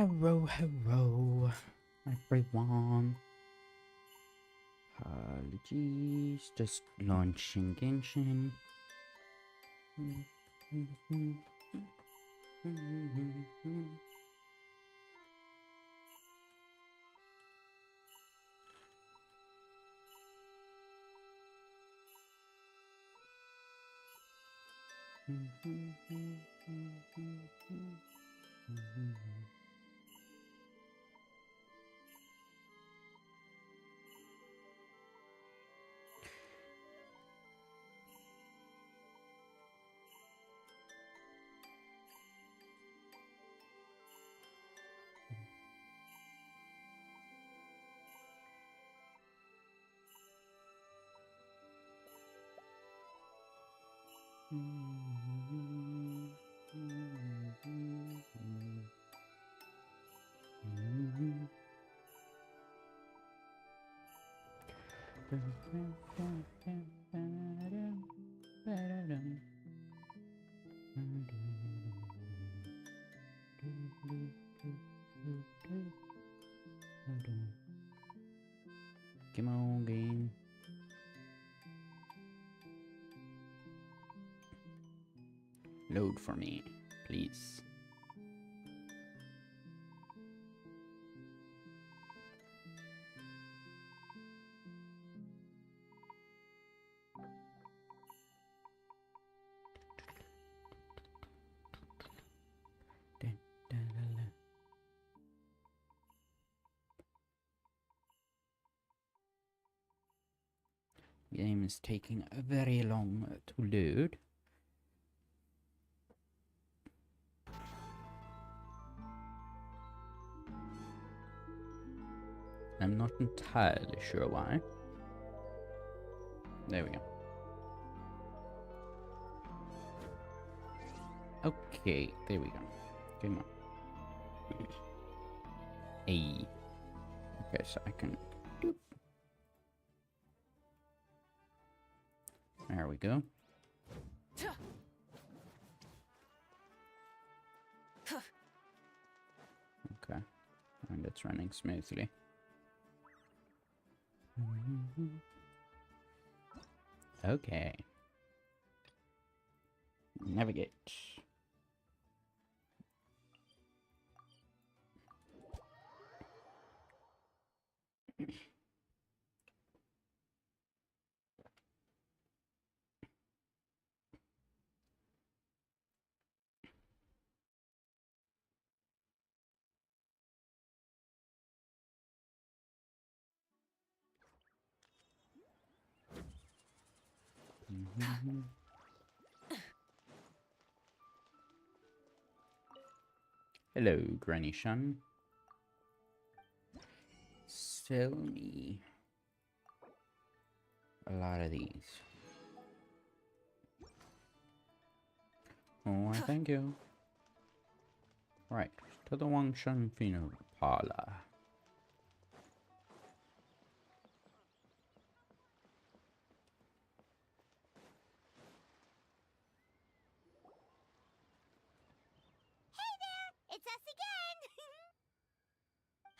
Hello, hello, everyone. Apologies, just launching Genshin. Come on, game. Load for me, please. Game is taking a very long to load. I'm not entirely sure why. There we go. Okay, there we go. Come on. Hey. Okay, so I can... Doop. There we go. Okay, and it's running smoothly. Okay. Navigate. Hello, Granny Shun. Sell me a lot of these. Oh, thank you. Right, to the Wangshan Funeral Parlor. It's us again!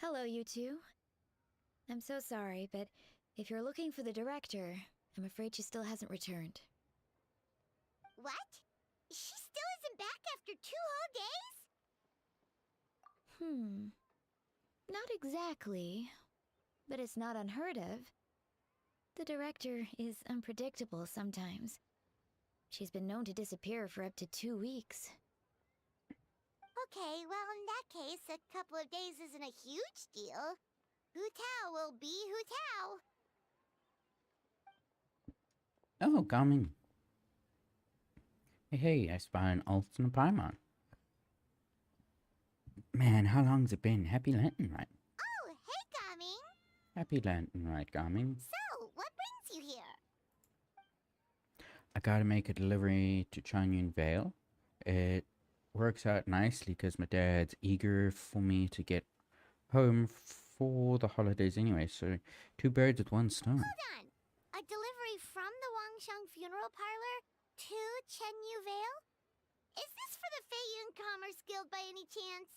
Hello, you two. I'm so sorry, but if you're looking for the director, I'm afraid she still hasn't returned. What? She still isn't back after 2 whole days? Not exactly. But it's not unheard of. The director is unpredictable sometimes. She's been known to disappear for up to 2 weeks. Okay, well, in that case, a couple of days isn't a huge deal. Hu Tao will be Hu Tao. Oh, coming. Hey, I spy an alt and a Paimon. Man, how long's it been? Happy Lantern, right? Oh, hey, Gaming! Happy Lantern, right, Gaming? So, what brings you here? I gotta make a delivery to Chanyun Vale. It works out nicely because my dad's eager for me to get home for the holidays anyway, so 2 birds with 1 stone. Hold on! A delivery from the Wangshang Funeral Parlor to Chenyu Vale? Is this for the Feiyun Commerce Guild by any chance?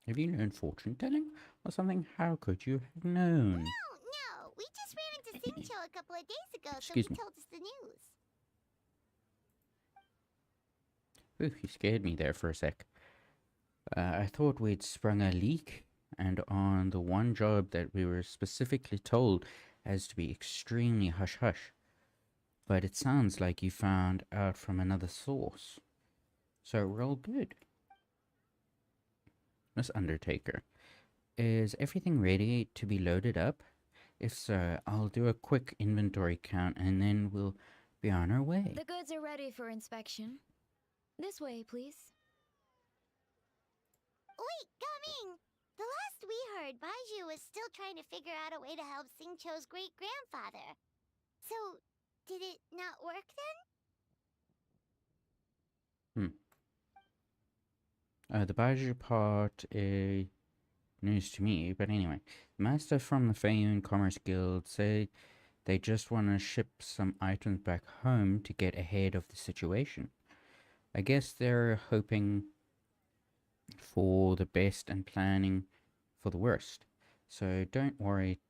Have you learned fortune telling or something? How could you have known? No. We just ran into Singcho a couple of days ago, so he Excuse me. told us the news. Ooh, you scared me there for a sec. I thought we'd sprung a leak, and on the one job that we were specifically told has to be extremely hush hush. But it sounds like you found out from another source. So we're all good. Miss Undertaker, is everything ready to be loaded up? If so, I'll do a quick inventory count and then we'll be on our way. The goods are ready for inspection. This way, please. Wait, Gaming! The last we heard, Baiju was still trying to figure out a way to help Singcho's great-grandfather. So, did it not work then? The Baiju part is news to me, but anyway. The master from the Feiyun Commerce Guild said they just want to ship some items back home to get ahead of the situation. I guess they're hoping for the best and planning for the worst. So don't worry,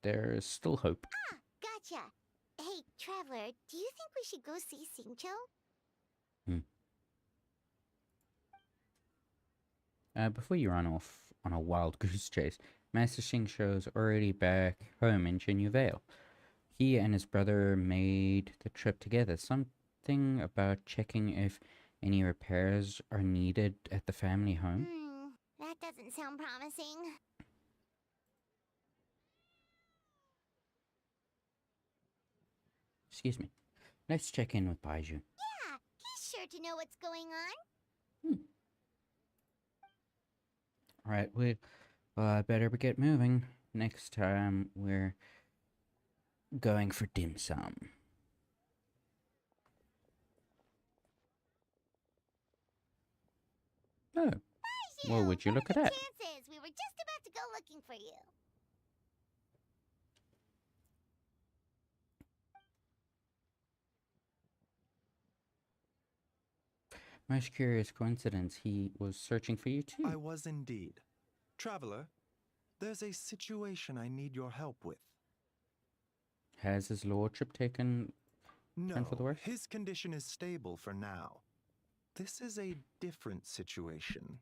there's still hope. Ah, gotcha. Hey, Traveler, do you think we should go see Singcho? Before you run off on a wild goose chase, Master Xingqiu's already back home in Jinyu Vale. He and his brother made the trip together. Something about checking if any repairs are needed at the family home. That doesn't sound promising. Excuse me. Let's check in with Baiju. Yeah, he's sure to know what's going on. Alright, I better get moving. Next time we're going for dim sum. Oh, Baiju, well, would you look at what are that? the chances? We were just about to go looking for you. Most curious coincidence, he was searching for you too. I was indeed. Traveler, there's a situation I need your help with. Has his lordship taken No, for the worst? his condition is stable for now. This is a different situation.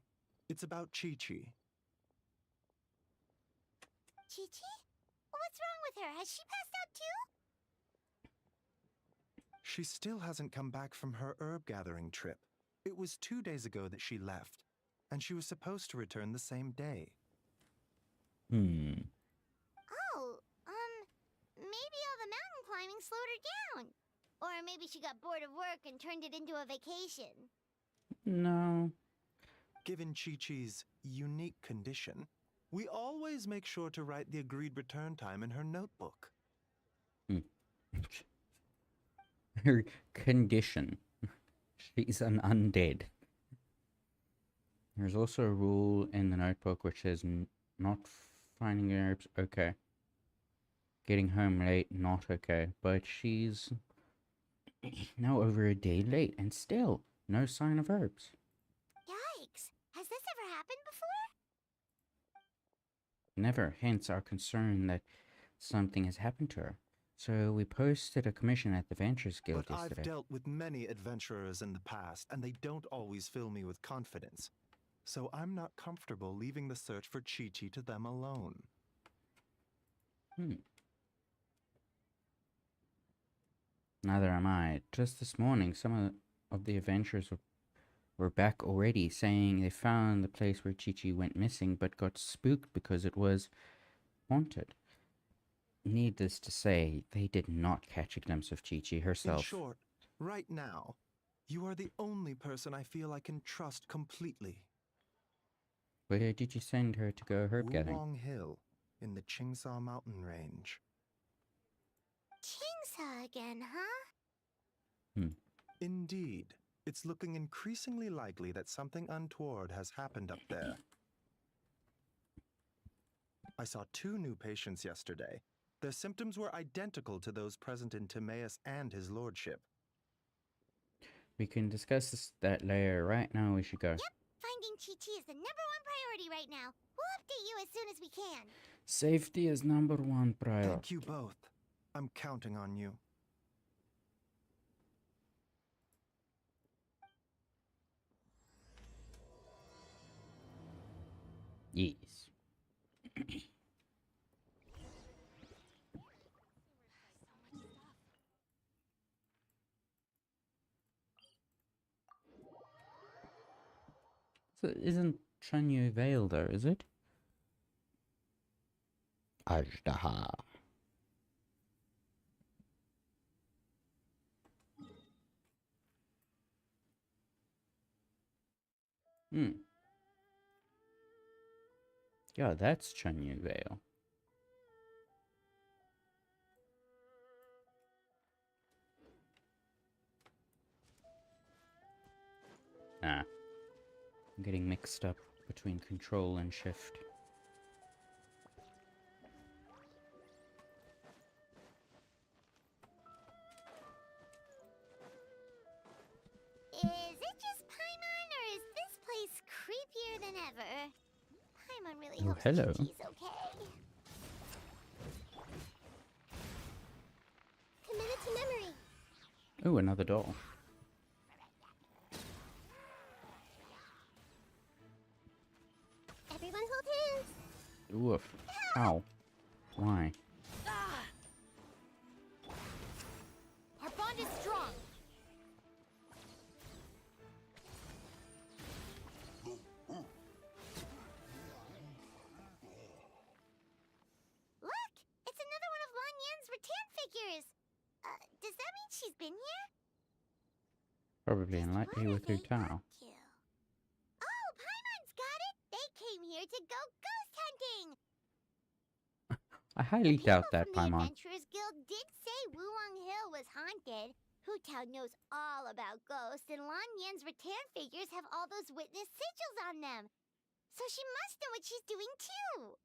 It's about Chi-Chi. Chi-Chi? What's wrong with her? Has she passed out too? She still hasn't come back from her herb gathering trip. It was 2 days ago that she left, and she was supposed to return the same day. Oh, maybe all the mountain climbing slowed her down. Or maybe she got bored of work and turned it into a vacation. No. Given Chi-Chi's unique condition, we always make sure to write the agreed return time in her notebook. Her condition. She's an undead. There's also a rule in the notebook which says not finding herbs, okay. Getting home late, not okay. But she's now over a day late and still no sign of herbs. Yikes! Has this ever happened before? Never, hence our concern that something has happened to her. So we posted a commission at the Ventures Guild But yesterday. I've dealt with many adventurers in the past, and they don't always fill me with confidence. So I'm not comfortable leaving the search for Chi-Chi to them alone. Neither am I. Just this morning, some of the adventurers were back already, saying they found the place where Chi-Chi went missing, but got spooked because it was haunted. Needless to say, they did not catch a glimpse of Chi-Chi herself. In short, right now, you are the only person I feel I can trust completely. Where did you send her to go herb gathering? Wulong Hill, in the Chingsa mountain range. Chingsa again, huh? Indeed. It's looking increasingly likely that something untoward has happened up there. I saw 2 new patients yesterday. Their symptoms were identical to those present in Timaeus and his lordship. We can discuss that later. Right now, we should go. Yep, Finding Chi-Chi is the #1 priority right now. We'll update you as soon as we can. Safety is #1 priority. Thank you both. I'm counting on you. Yes. So isn't Chanyu Vale though, is it? Ajdaha. Yeah, that's Chanyu Vale. Ah. I'm getting mixed up between control and shift. Is it just Paimon, or is this place creepier than ever? Paimon really Oh, hopes hello. Chi-Chi's okay. Committed to memory. Oh, another doll. Everyone hold hands. Oof. How? Why? Our bond is strong. Look! It's another one of Lan Yan's rattan figures! Does that mean she's been here? Probably Just unlikely what with a her great Tao. kill. Oh, Paimon's got it! They came here to go ghost hunting! I highly doubt People that, from the Paimon. Adventurers Guild did say Wuwang Hill was haunted. Hu Tao knows all about ghosts, and Lan Yan's rattan figures have all those witness sigils on them. So she must know what she's doing too.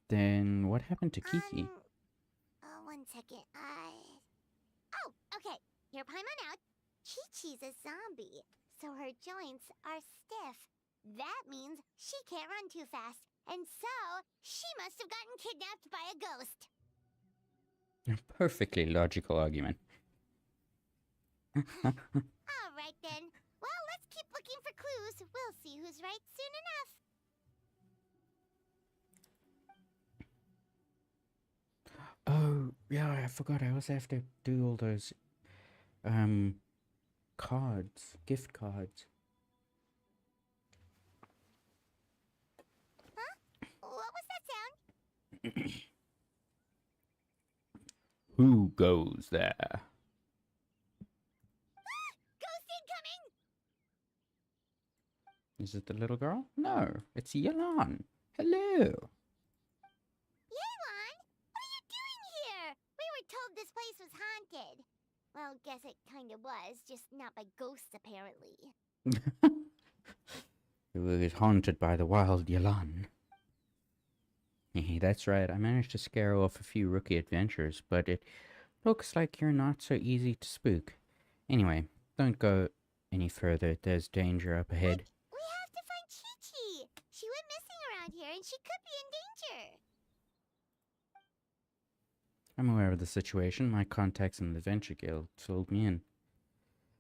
Then what happened to Kiki? 1 second. Oh, okay. Hear Paimon out. Chi-Chi's a zombie, so her joints are stiff. That means she can't run too fast, and so she must have gotten kidnapped by a ghost. Perfectly logical argument. All right then. Well, let's keep looking for clues. We'll see who's right soon enough. Oh, yeah, I forgot. I also have to do all those cards, gift cards. What was that sound? Who goes there? Ghost incoming! Is it the little girl? No, it's Yelan. Hello. Yelan, what are you doing here? We were told this place was haunted. Well, guess it kind of was, just not by ghosts apparently. It was haunted by the wild Yelan. That's right, I managed to scare off a few rookie adventurers, but it looks like you're not so easy to spook. Anyway, don't go any further. There's danger up ahead. We have to find Chi-Chi. She went missing around here and she could be in danger. I'm aware of the situation. My contacts in the Adventure Guild filled me in.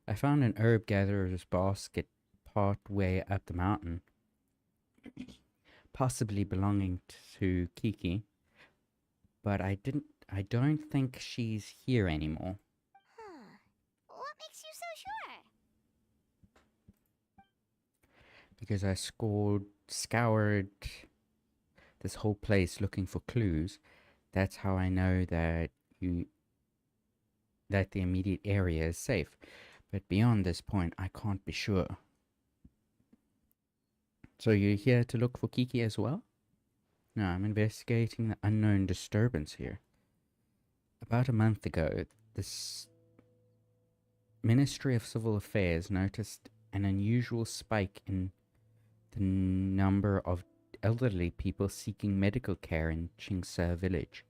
I found an herb gatherer's basket part way up the mountain, possibly belonging to Kiki, but I don't think she's here anymore. Huh. What makes you so sure? Because I scoured this whole place looking for clues. That's how I know that the immediate area is safe. But beyond this point, I can't be sure. So you're here to look for Kiki as well? No, I'm investigating the unknown disturbance here. About a month ago, the Ministry of Civil Affairs noticed an unusual spike in the number of elderly people seeking medical care in Chingsa village.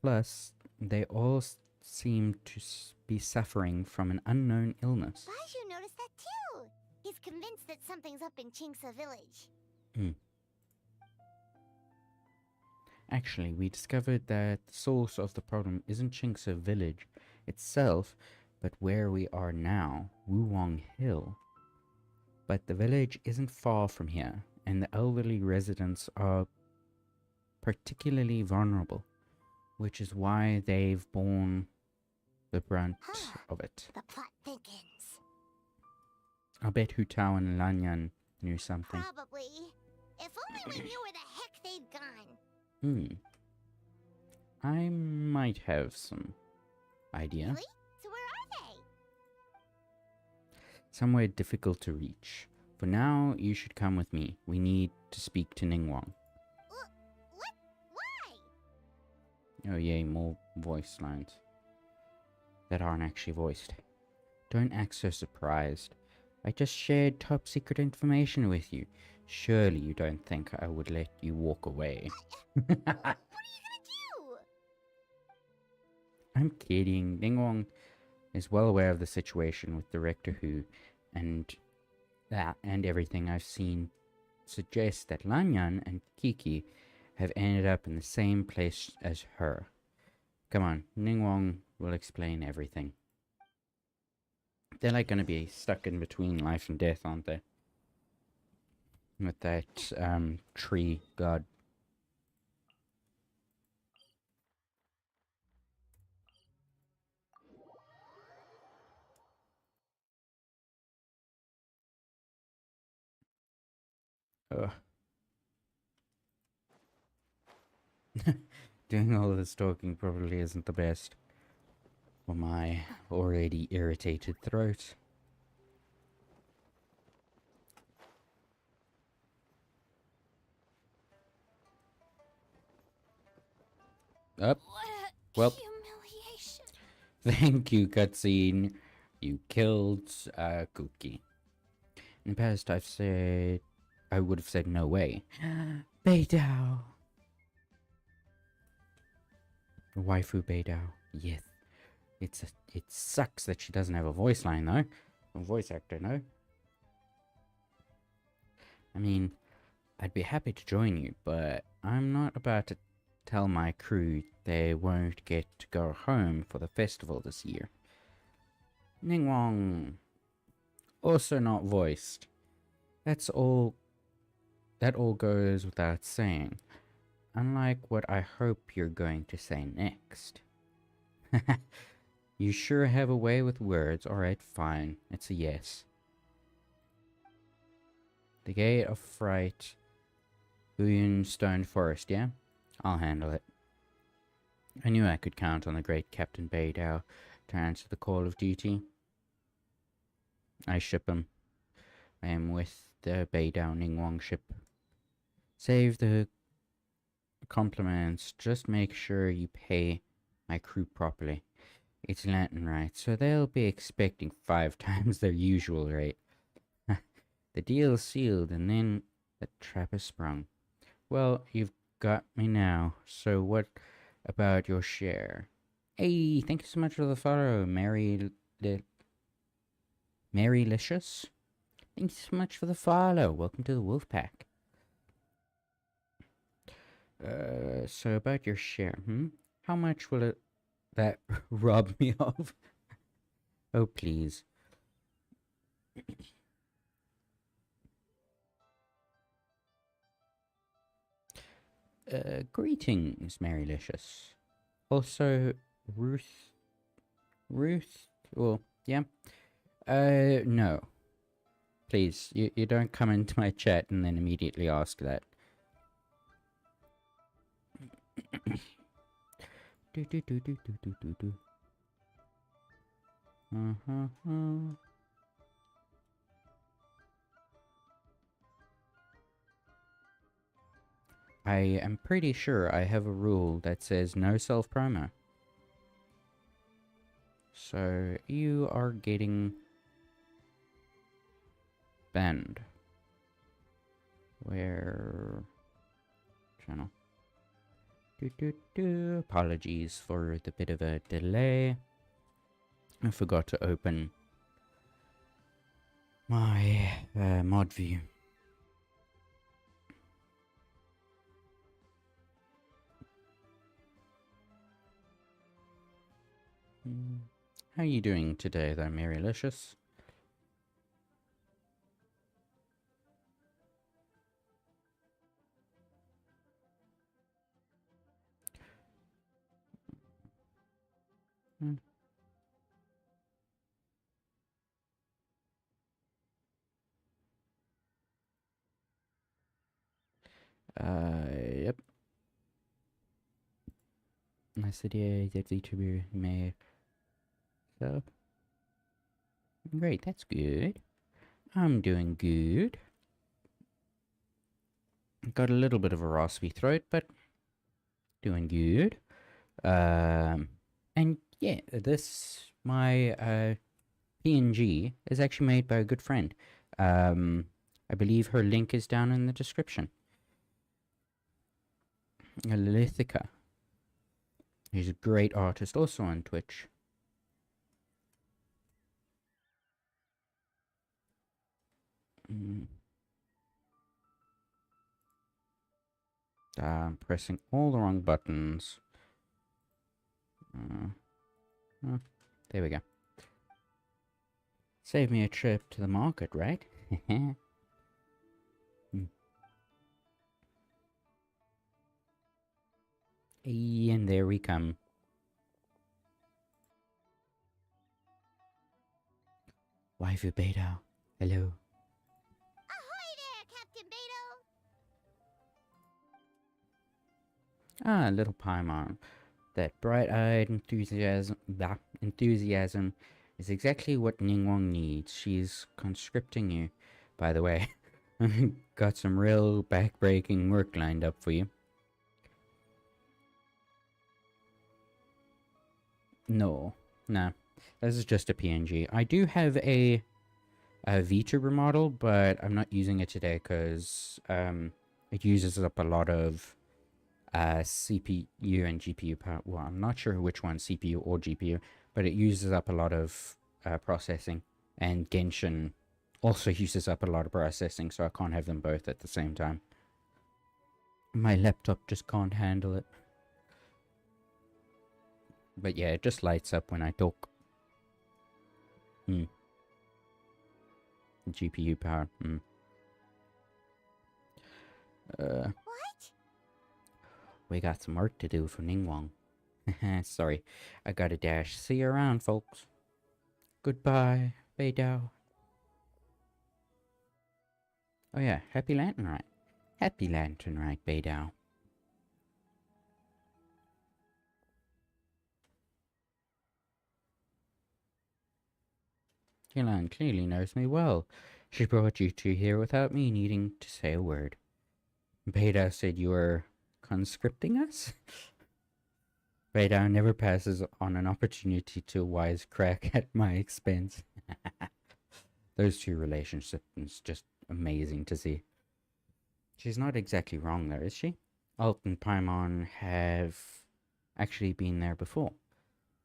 Plus, they all seem to be suffering from an unknown illness. Baiju noticed that too. He's convinced that something's up in Chinksa village. Actually, we discovered that the source of the problem isn't Chinksa village itself, but where we are now, Wuwang Hill. But the village isn't far from here, and the elderly residents are particularly vulnerable, which is why they've borne the brunt of it. The plot thickens. I bet Hu Tao and Lanyan knew something. Probably. If only we knew where the heck they'd gone. I might have some idea. Really? So where are they? Somewhere difficult to reach. For now, you should come with me. We need to speak to Ningguang. What? Why? Oh yay, more voice lines that aren't actually voiced. Don't act so surprised. I just shared top secret information with you. Surely you don't think I would let you walk away. What are you gonna do? I'm kidding. Ningguang is well aware of the situation with Director Hu, and everything I've seen suggests that Lanyan and Kiki have ended up in the same place as her. Come on, Ningguang will explain everything. They're like gonna be stuck in between life and death, aren't they? With that tree god. Ugh. Doing all this talking probably isn't the best for my already irritated throat. Up. What a Well. humiliation. Thank you, cutscene. You killed Cookie. In the past, I would have said no way. Beidao. Waifu Beidao. Yes. It sucks that she doesn't have a voice line though. A voice actor, no? I mean, I'd be happy to join you, but I'm not about to tell my crew they won't get to go home for the festival this year. Ningguang, also not voiced. That all goes without saying. Unlike what I hope you're going to say next. You sure have a way with words. Alright, fine. It's a yes. The Gate of Fright, Buyun Stone Forest, yeah? I'll handle it. I knew I could count on the great Captain Beidao to answer the call of duty. I ship him. I am with the Beidao Ningguang ship. Save the compliments. Just make sure you pay my crew properly. It's Lantern Rite, so they'll be expecting 5 times their usual rate. The deal's sealed, and then the trap is sprung. Well, you've got me now, so what about your share? Hey, thank you so much for the follow, Marylicious. Thank you so much for the follow. Welcome to the Wolf Pack. So about your share, How much will that rob me of? Oh, please. Greetings, Marylicious. Also, Ruth, well, yeah. No. Please, you don't come into my chat and then immediately ask that. I am pretty sure I have a rule that says no self-promo. So you are getting banned. Where channel? Apologies for the bit of a delay. I forgot to open my mod view. How are you doing today, though, Marylicious? Hmm. Yep. Nice idea that VTuber made. So, great, that's good. I'm doing good. Got a little bit of a raspy throat, but doing good. And yeah, my PNG is actually made by a good friend. I believe her link is down in the description. Lithica. He's a great artist, also on Twitch. I'm pressing all the wrong buttons. There we go. Save me a trip to the market, right? And there we come. Waifu Beto. Hello. Ahoy there, Captain Beto! Ah, little Paimon. That bright-eyed enthusiasm is exactly what Ningguang needs. She's conscripting you, by the way. Got some real back-breaking work lined up for you. No, nah. This is just a PNG. I do have a VTuber model, but I'm not using it today because it uses up a lot of CPU and GPU power. Well, I'm not sure which one, CPU or GPU, but it uses up a lot of processing. And Genshin also uses up a lot of processing, so I can't have them both at the same time. My laptop just can't handle it. But yeah, it just lights up when I talk. GPU power. What? We got some work to do for Ningguang. Sorry, I gotta dash. See you around, folks. Goodbye, Beidao. Oh yeah, Happy Lantern Rite. Happy Lantern Rite, Beidao. Yilan clearly knows me well. She brought you two here without me needing to say a word. Beidao said you were conscripting us? Beidao never passes on an opportunity to wisecrack at my expense. Those two relationships just amazing to see. She's not exactly wrong there, is she? Alt and Paimon have actually been there before.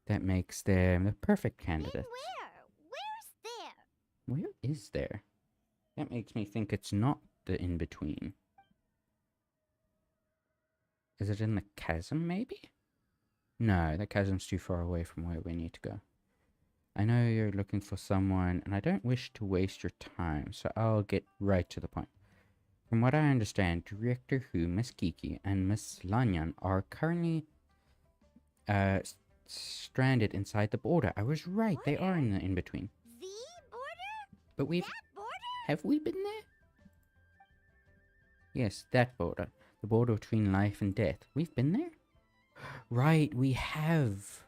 That makes them the perfect candidates. Where's there? Where is there? That makes me think it's not the in-between. Is it in the chasm, maybe? No, the chasm's too far away from where we need to go. I know you're looking for someone, and I don't wish to waste your time, so I'll get right to the point. From what I understand, Director Hu, Miss Kiki, and Miss Lanyan are currently stranded inside the border. I was right, they are in the in-between. The border? But That border? have we been there? Yes, that border. The border between life and death. We've been there? Right, we have.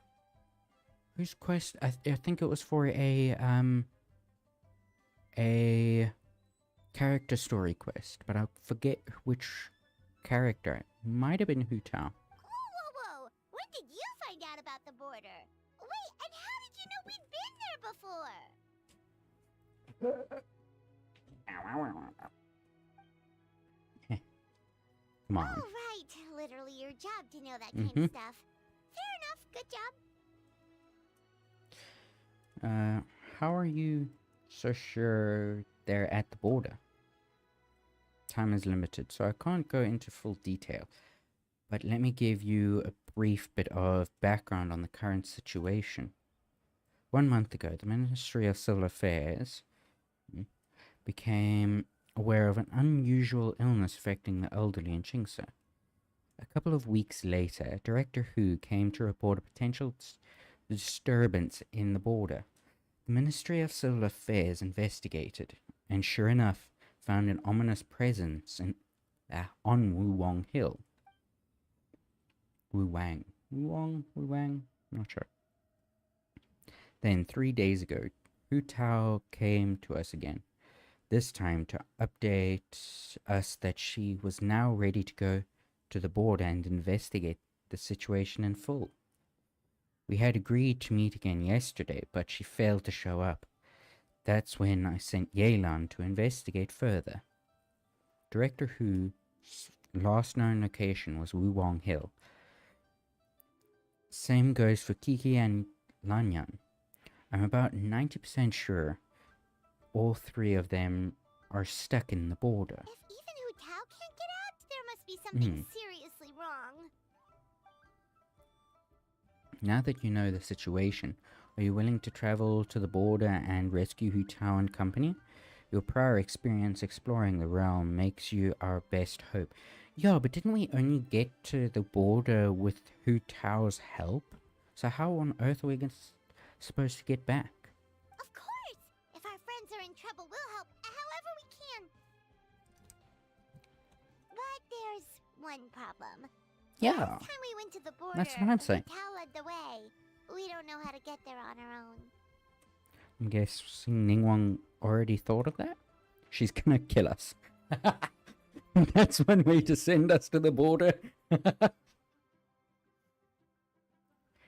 Whose quest? I think it was for a character story quest, but I forget which character. It might have been Hu Tao. Whoa! When did you find out about the border? Wait, and how did you know we'd been there before? Come on. Oh, right. Literally your job to know that kind of stuff. Fair enough. Good job. How are you so sure they're at the border? Time is limited, so I can't go into full detail. But let me give you a brief bit of background on the current situation. 1 month ago, the Ministry of Civil Affairs became aware of an unusual illness affecting the elderly in Chingsa. A couple of weeks later, Director Hu came to report a potential disturbance in the border. The Ministry of Civil Affairs investigated, and sure enough, found an ominous presence on Wuwang Hill. Wuwang? Wuwang? Not sure. Then, 3 days ago, Hu Tao came to us again, this time to update us that she was now ready to go to the border and investigate the situation in full. We had agreed to meet again yesterday, but she failed to show up. That's when I sent Yelan to investigate further. Director Hu's last known location was Wuwang Hill. Same goes for Kiki and Lanyan. I'm about 90% sure all three of them are stuck in the border. If even Hu Tao can't get out, there must be something seriously wrong. Now that you know the situation, are you willing to travel to the border and rescue Hu Tao and company? Your prior experience exploring the realm makes you our best hope. Yeah, but didn't we only get to the border with Hu Tao's help? So how on earth are we supposed to get back? Of course! If our friends are in trouble, we'll help however we can. But there's one problem. Yeah, Last time we went to the border, that's what I'm saying. Hu Tao led the way. We don't know how to get there on our own. I'm guessing Ningguang already thought of that? She's gonna kill us. That's one way to send us to the border.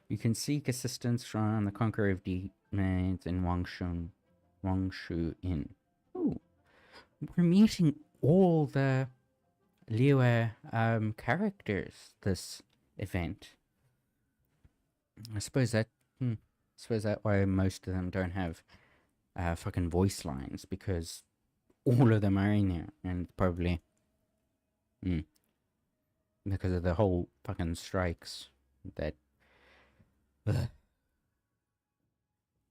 You can seek assistance from the Conqueror of Demons in Wangshu Inn. Ooh, we're meeting all the Liyue characters this event. I suppose that's why most of them don't have fucking voice lines, because all of them are in here, and probably because of the whole fucking strikes that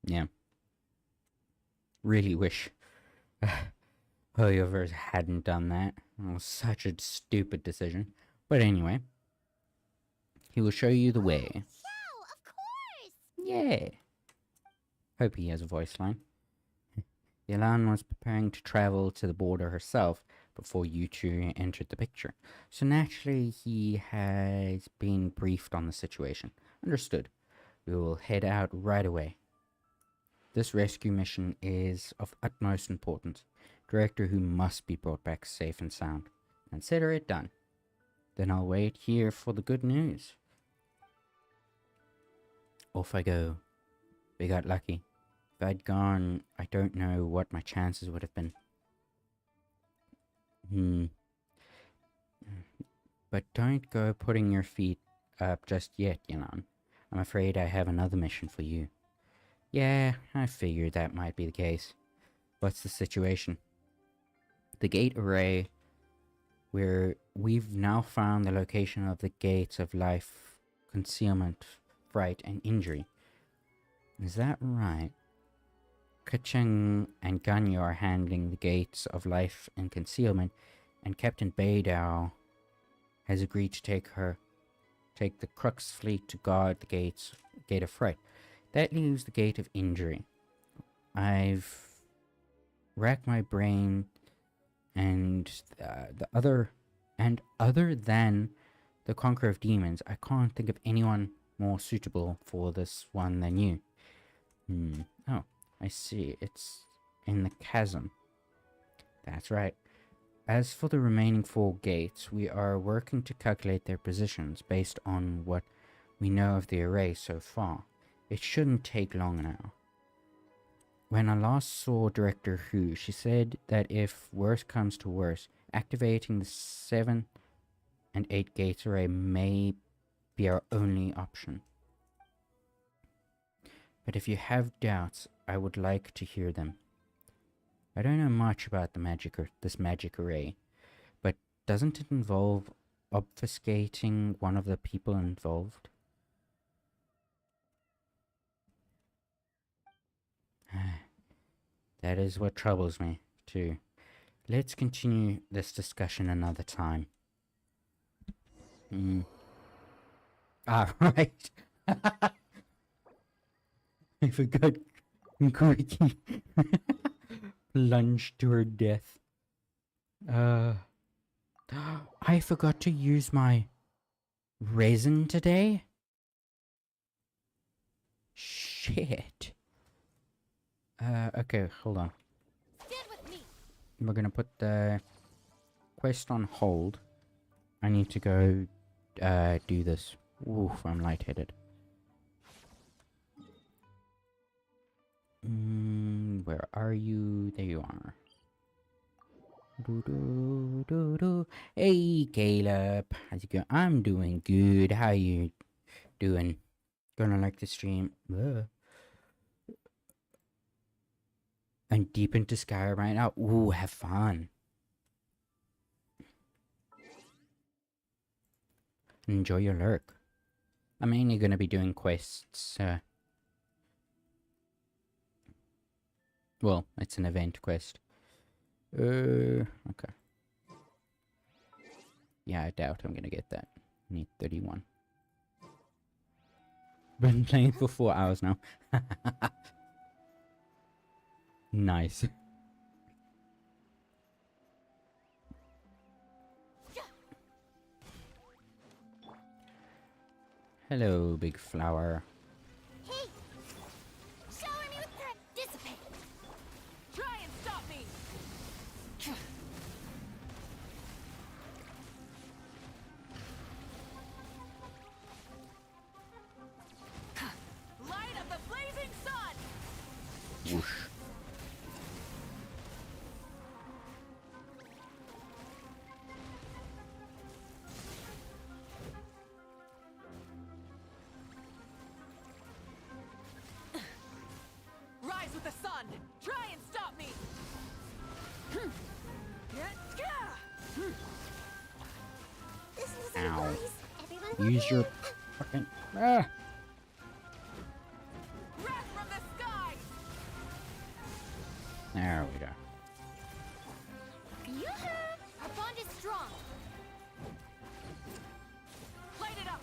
yeah, really wish Hoyoverse hadn't done that. It was such a stupid decision. But anyway, he will show you the way. Xiao, of course! Yeah. Hope he has a voice line. Yelan was preparing to travel to the border herself before you two entered the picture. So naturally, he has been briefed on the situation. Understood. We will head out right away. This rescue mission is of utmost importance. Director Hu must be brought back safe and sound. Consider it done. Then I'll wait here for the good news. Off I go. We got lucky. If I'd gone, I don't know what my chances would have been. But don't go putting your feet up just yet, Yelan. I'm afraid I have another mission for you. Yeah, I figured that might be the case. What's the situation? The gate array, where we've now found the location of the gates of life, concealment, fright, and injury. Is that right? Kacheng and Ganyu are handling the gates of life and concealment, and Captain Beidao has agreed to take the Crux fleet to guard the gate of fright. That leaves the gate of injury. I've racked my brain, and other than the Conqueror of Demons, I can't think of anyone more suitable for this one than you. Oh, I see. It's in the chasm. That's right. As for the remaining 4 gates, we are working to calculate their positions based on what we know of the array so far. It shouldn't take long now. When I last saw Director Hu, she said that if worse comes to worse, activating the 7 and 8 gates array may be our only option. But if you have doubts, I would like to hear them. I don't know much about this magic array, but doesn't it involve obfuscating one of the people involved? That is what troubles me, too. Let's continue this discussion another time. Ah, right. I forgot Quickie plunged to her death. I forgot to use my resin today? Shit. Okay, hold on. Stand with me. We're gonna put the quest on hold. I need to go, do this. Oof, I'm lightheaded. Where are you? There you are. Hey, Caleb. How's it going? I'm doing good. How you doing? Gonna like the stream. I'm deep into Skyrim right now. Ooh, have fun. Enjoy your lurk. I'm mainly gonna be doing quests. Well, it's an event quest. Okay. Yeah, I doubt I'm gonna get that. Need 31. Been playing for 4 hours now. Nice. Hello, big flower. Hey! Shower me with that. Dissipate. Try and stop me. Light of the blazing sun. Whoosh. Rise with the sun. Try and stop me. This is Ow. nice. Everyone Use your fucking. Ah! Wrath from the sky. There we go. Yoo-hoo! Our bond is strong. Light it up.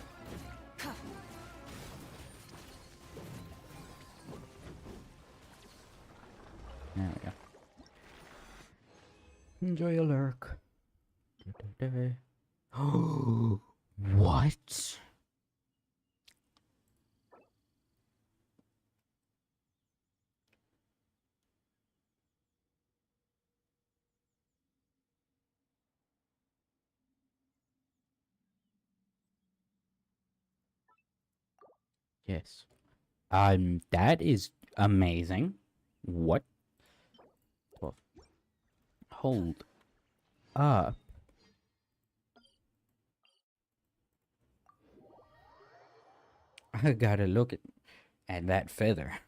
There we go. Enjoy your lurk. Oh, what? Yes. That is amazing. What? Well, hold up. I gotta look at that feather.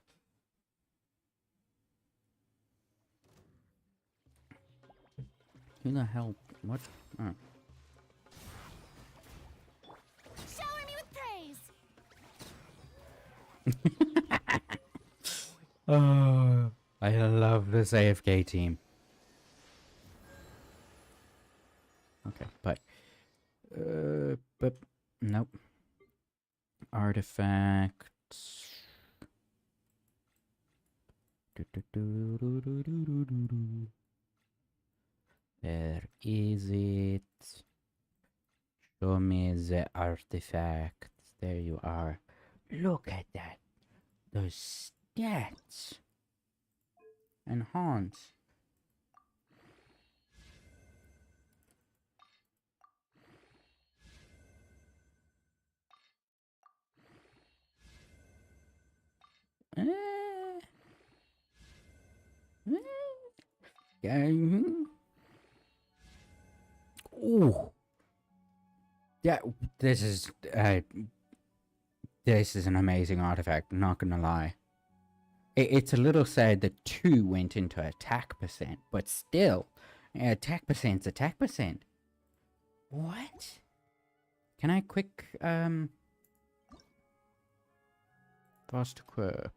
Who the hell? What? Oh. Shower me with praise. Oh, I love this AFK team. Okay, but nope. Artifacts. Where is it? Show me the artifacts. There you are. Look at that. Those stats. Enhance. Ooh. Yeah, this is an amazing artifact, not gonna lie. It's a little sad that 2 went into attack percent, but still, attack percent's attack percent. What? Can I quick, fast equip?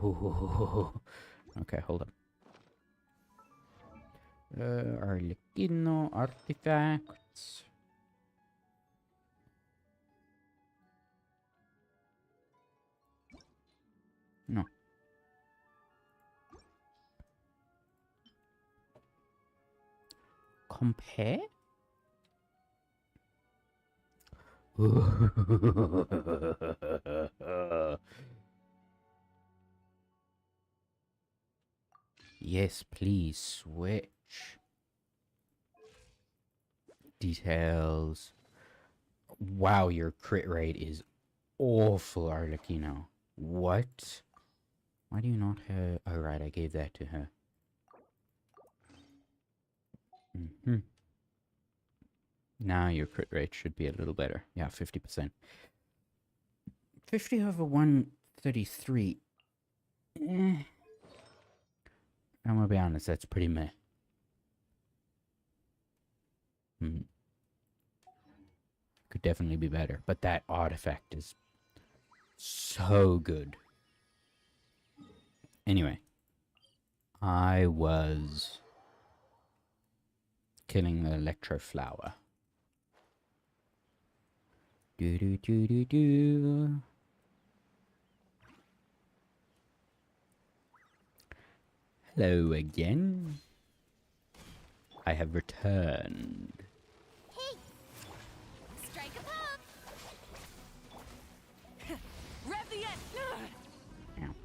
Okay, hold up. Arlecchino artifacts. No. Compare? Yes, please switch. Details. Wow, your crit rate is awful, Arlecchino. What? Why do you not have... Oh, right, I gave that to her. Now your crit rate should be a little better. Yeah, 50%. 50 over 133. I'm gonna be honest, that's pretty meh. Could definitely be better, but that artifact is so good. Anyway, I was killing the electro flower. Do do do do do. Hello again. I have returned. Hey! Strike a pop! Rev the end! Ow.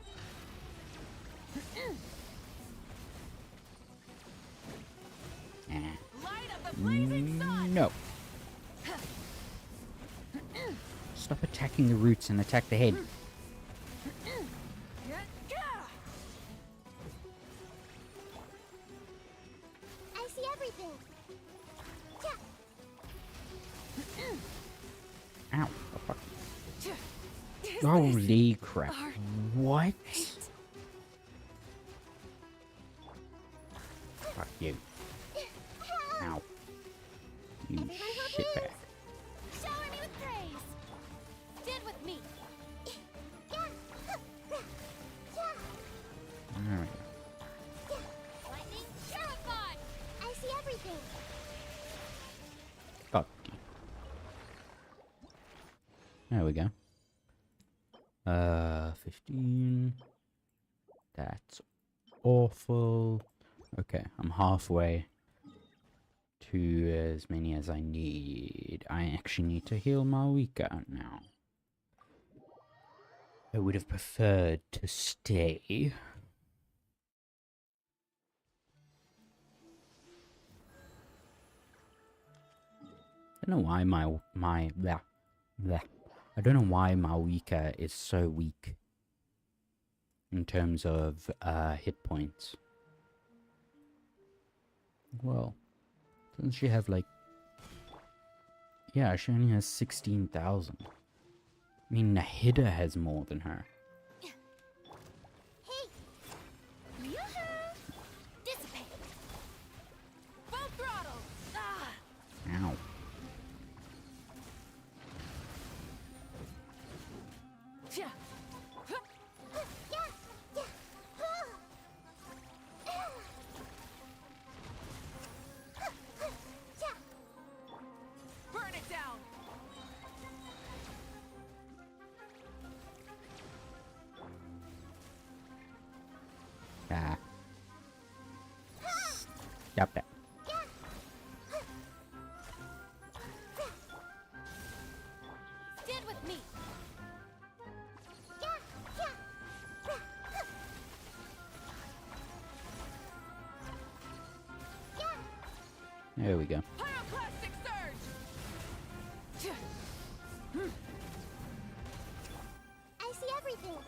Light of the blazing sun! No. Stop attacking the roots and attack the head. I see everything. Ow. Oh, fuck. Holy crap. What? Fuck you. Ow. You shitbag. Shower me with praise. Stand with me. Alright. Lightning terrified. I see everything. Fuck you. There we go. 15. That's awful. Okay, I'm halfway to as many as I need. I actually need to heal Malika now. I would have preferred to stay. I don't know why I don't know why Malika is so weak in terms of hit points. Well, doesn't she have like... Yeah, she only has 16,000. I mean, Nahida has more than her. Hey! Yoo-hoo! Dissipate! Full throttle! Ah! Ow. Yeah. Burn it down! Ah. Stop that. Stand with me. There we go. Pyroclastic surge! I see everything.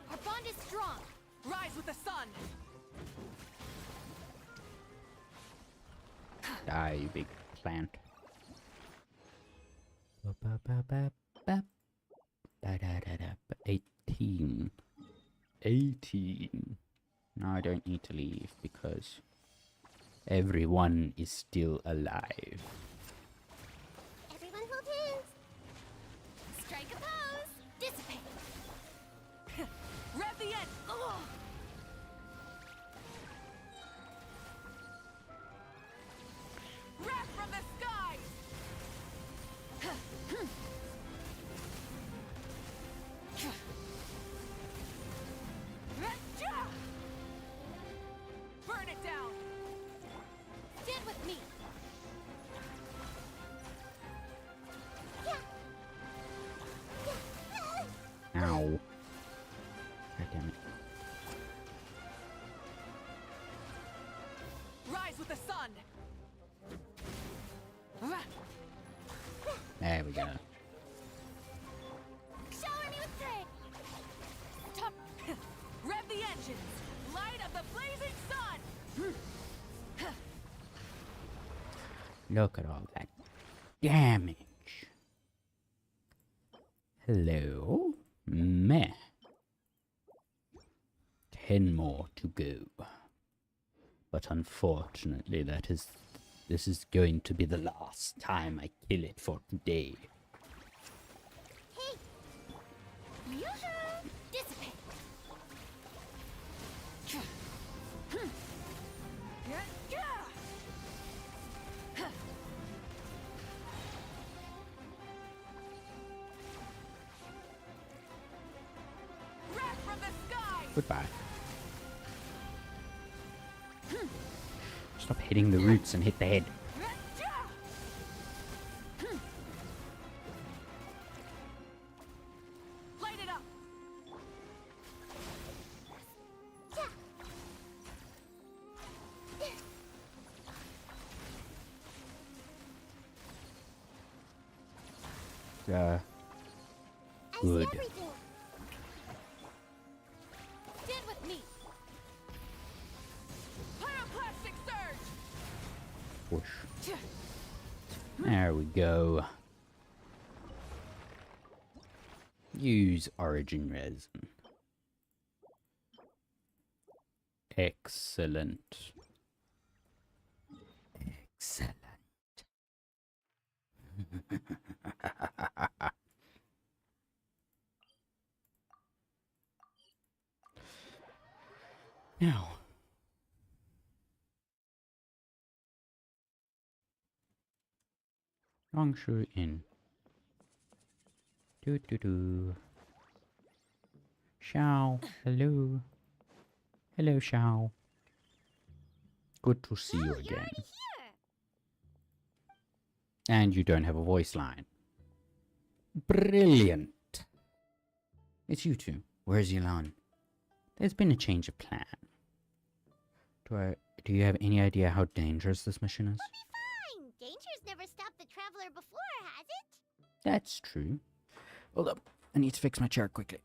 Our bond is strong. Rise with the sun! Die, you big plant. 18. 18. Now I don't need to leave because everyone is still alive. Everyone hold hands. Strike a pose. Dissipate. Rise with the sun! There we go. Shower me with thread! Top. Rev the engines! Light of the blazing sun! Look at all that damage. Hello? Meh. 10 more to go. But unfortunately, this is going to be the last time I kill it for today. Hey! Yoo-hoo! Dissipate! Wrath from the sky! Goodbye. Stop hitting the roots and hit the head. Light it up! Uh, I Good. see everything! Stand with me! Pyroclastic surge! push. There we go. Use origin resin. Excellent. Excellent. Now, Longshu Inn. Do do do. Xiao, hello. Hello, Xiao. Good to see you You're again. already here! And you don't have a voice line. Brilliant. It's you two. Where's Yelan? There's been a change of plan. Do you have any idea how dangerous this mission is? Fine! Danger's never stopped the traveler before, has it? That's true. Hold up. I need to fix my chair quickly.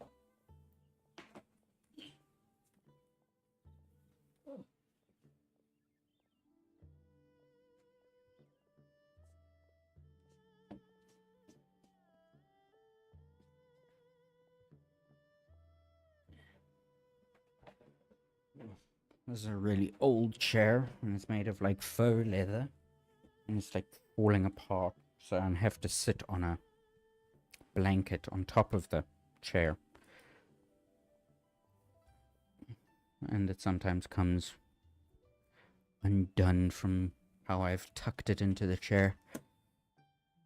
This is a really old chair, and it's made of like faux leather, and it's like falling apart, so I have to sit on a blanket on top of the chair. And it sometimes comes undone from how I've tucked it into the chair.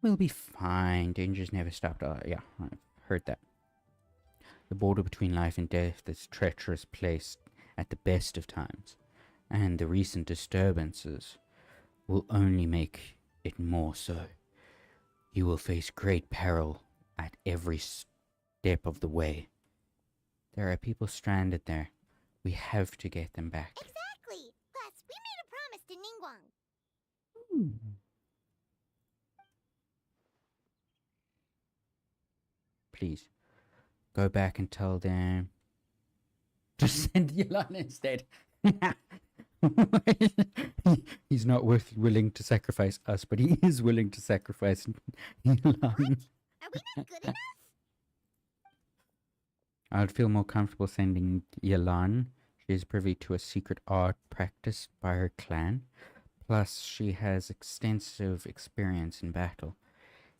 We'll be fine. Danger's never stopped. Yeah, I've heard that. The border between life and death is a treacherous place at the best of times, and the recent disturbances will only make it more so. You will face great peril at every step of the way. There are people stranded there. We have to get them back. Exactly! Plus, we made a promise to Ningguang. Please, go back and tell them to send Yelan instead. He's not willing to sacrifice us, but he is willing to sacrifice Yelan. Are we not good enough? I'd feel more comfortable sending Yelan. She is privy to a secret art practiced by her clan. Plus, she has extensive experience in battle.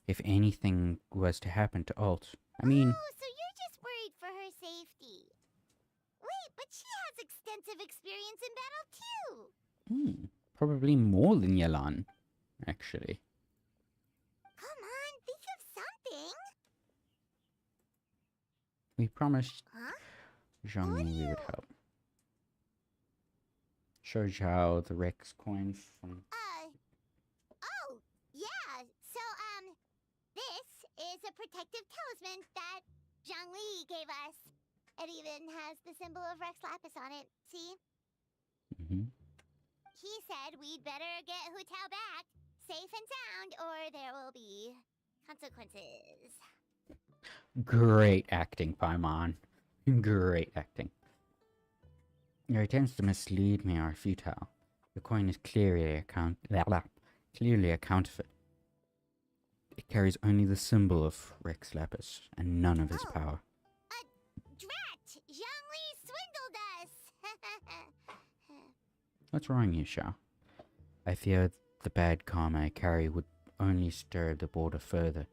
If anything was to happen to Alt, I mean... Oh, so you're just worried for her safety. Wait, but she has extensive experience in battle too. Probably more than Yelan, actually. Come on, think of something. We promised Huh? Zhongli we would help. Show Zhao the Rex coin from... Oh, yeah. So, this is a protective talisman that Zhongli gave us. It even has the symbol of Rex Lapis on it. See? He said we'd better get Hu Tao back, safe and sound, or there will be consequences. Great acting, Paimon. Great acting. Your attempts to mislead me are futile. The coin is clearly a counterfeit. It carries only the symbol of Rex Lapis and none of his power. Drat! Zhongli swindled us! What's wrong, you Xiao? I fear the bad karma I carry would only stir the border further.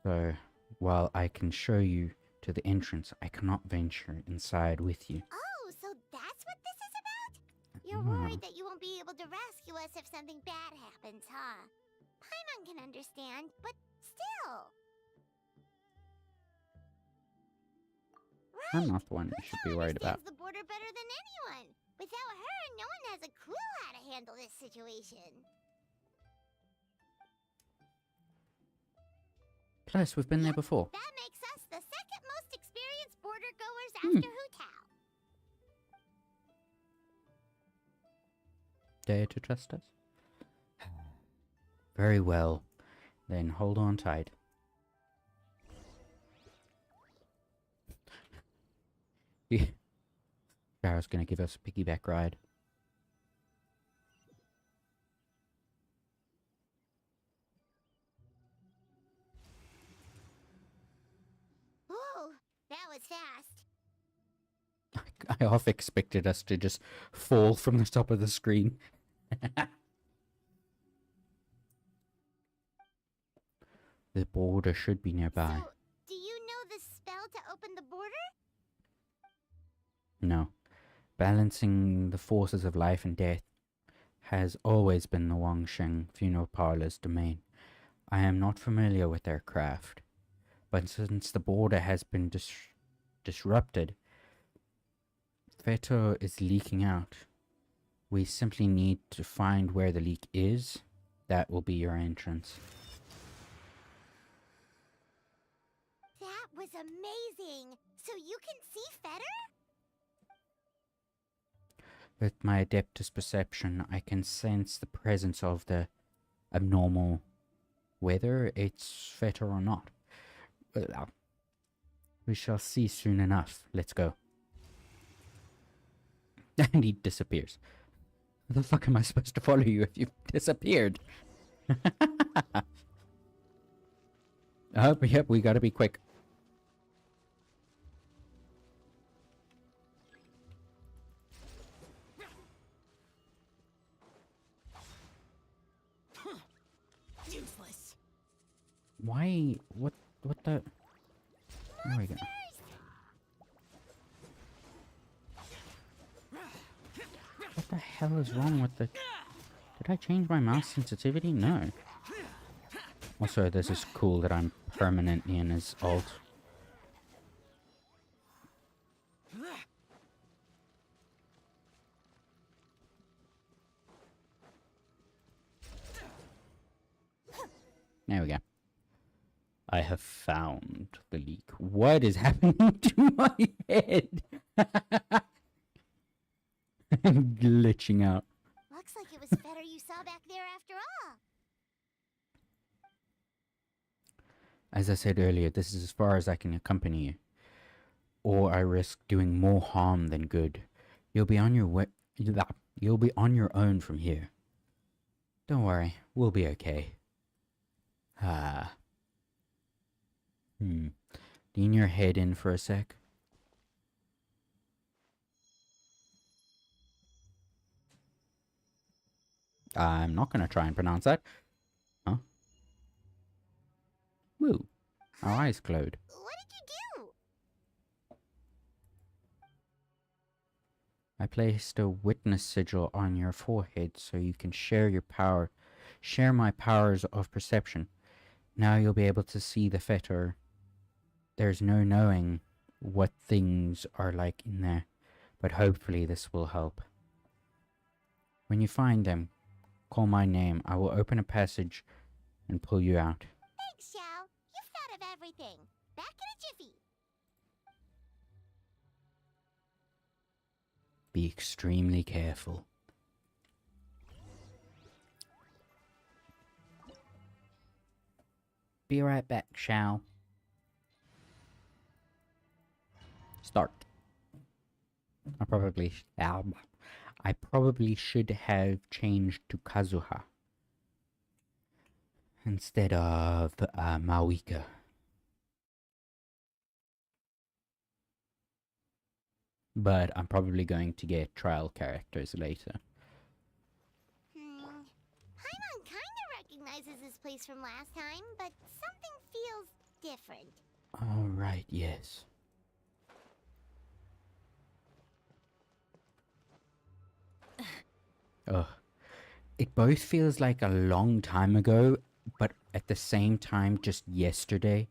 So, while I can show you to the entrance, I cannot venture inside with you. Oh, so that's what this is about? You're worried that you won't be able to rescue us if something bad happens, huh? Paimon can understand, but still. I'm Right. not the one you should be worried about. The border better than anyone. Without her, no one has a clue how to handle this situation. Plus, we've been there before. That makes us the second most experienced border goers after Hu Tao. Dare to trust us? Very well. Then hold on tight. Xiao's gonna give us a piggyback ride. Whoa, that was fast. I half expected us to just fall from the top of the screen. The border should be nearby. So, do you know the spell to open the border? No. Balancing the forces of life and death has always been the Wangsheng funeral parlor's domain. I am not familiar with their craft, but since the border has been disrupted, Feto is leaking out. We simply need to find where the leak is. That will be your entrance. That was amazing! So you can see Fetter? With my Adeptus perception, I can sense the presence of the abnormal, whether it's Feto or not. We shall see soon enough. Let's go. And he disappears. How the fuck am I supposed to follow you if you've disappeared? Oh, yep, we gotta be quick. Useless. Why? What the? There we go. What the hell is wrong with the... Did I change my mouse sensitivity? No. Also, this is cool that I'm permanently in his ult. There we go. I have found the leak. What is happening to my head? I'm glitching out. Looks like it was Fetter you saw back there after all. As I said earlier, this is as far as I can accompany you. Or I risk doing more harm than good. You'll be on your own from here. Don't worry, we'll be okay. Lean your head in for a sec. I'm not gonna try and pronounce that. Huh? Woo. Our eyes glowed. What did you do? I placed a witness sigil on your forehead so you can share my powers of perception. Now you'll be able to see the fetter. There's no knowing what things are like in there, but hopefully this will help. When you find them, call my name. I will open a passage and pull you out. Thanks, Xiao. You've thought of everything. Back in a jiffy. Be extremely careful. Be right back, shall. Start. I probably should have changed to Kazuha instead of Mawika. But I'm probably going to get trial characters later. Paimon kinda recognizes this place from last time, but something feels different. Alright, yes. Ugh. It both feels like a long time ago, but at the same time, just yesterday,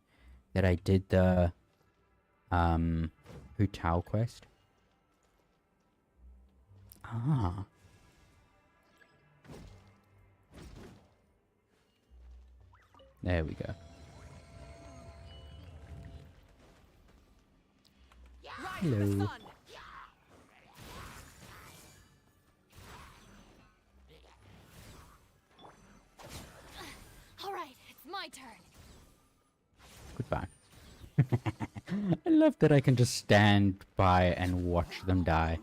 that I did the, Hu Tao quest. Ah. There we go. Rise of the Hello. sun. All right, it's my turn. Goodbye. I love that I can just stand by and watch them die.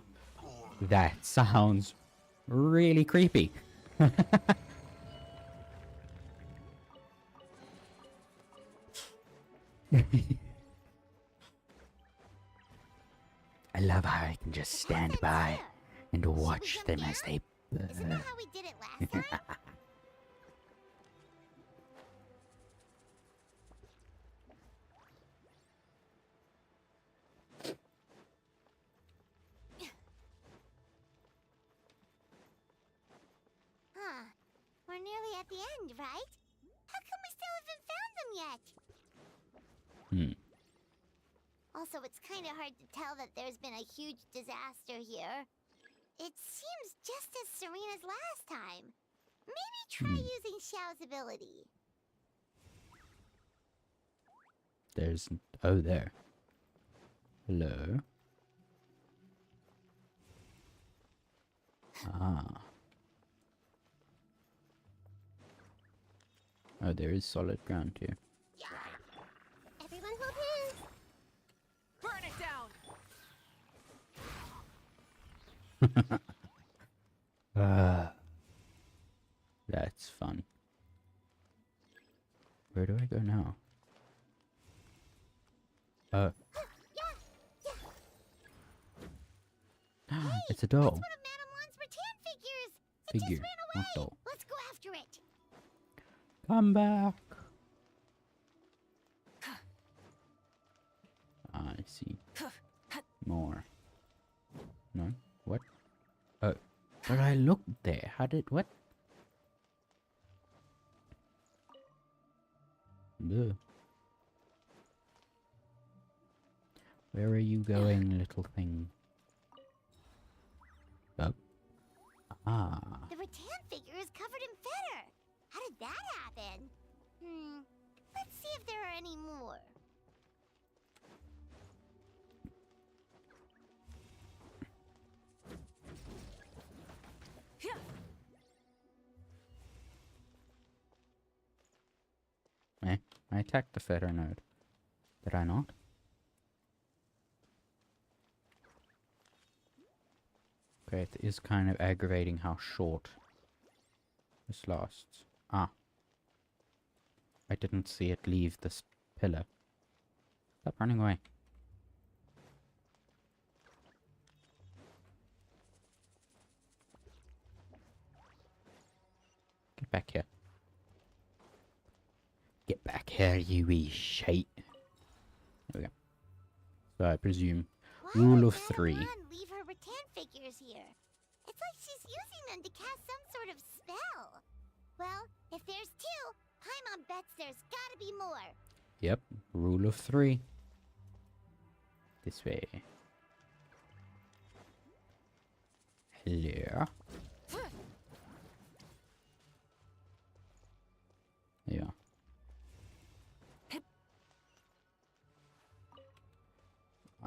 That sounds really creepy. I love how I can just stand by and watch them as they Isn't that how we did it last time? Huh. We're nearly at the end, right? How come we still haven't found them yet? Also, it's kind of hard to tell that there's been a huge disaster here. It seems just as serene as last time. Maybe try using Xiao's ability. There's... Oh, there. Hello. Ah. Oh, there is solid ground here. Everyone hold hands. Burn it down. That's fun. Where do I go now? It's a doll. One of Madame Wan's rattan figures. It Figure, just ran not away. doll. Let's go after it. Come back. I see. More. No? What? Oh. But I looked there. How did... What? Ugh. Where are you going, little thing? Oh. Ah. The rattan figure is covered in feather. How did that happen? Let's see if there are any more. I attacked the feather node. Did I not? Okay, it is kind of aggravating how short this lasts. Ah. I didn't see it leave this pillar. Stop running away. Get back here. Get back here, you wee shite. There we go. So I presume Why rule would of Madame 3. Wan leave her rattan figures here? It's like she's using them to cast some sort of spell. Well, if there's 2, Paimon bets there's gotta be more. Yep, rule of 3. This way. Hello. Yeah.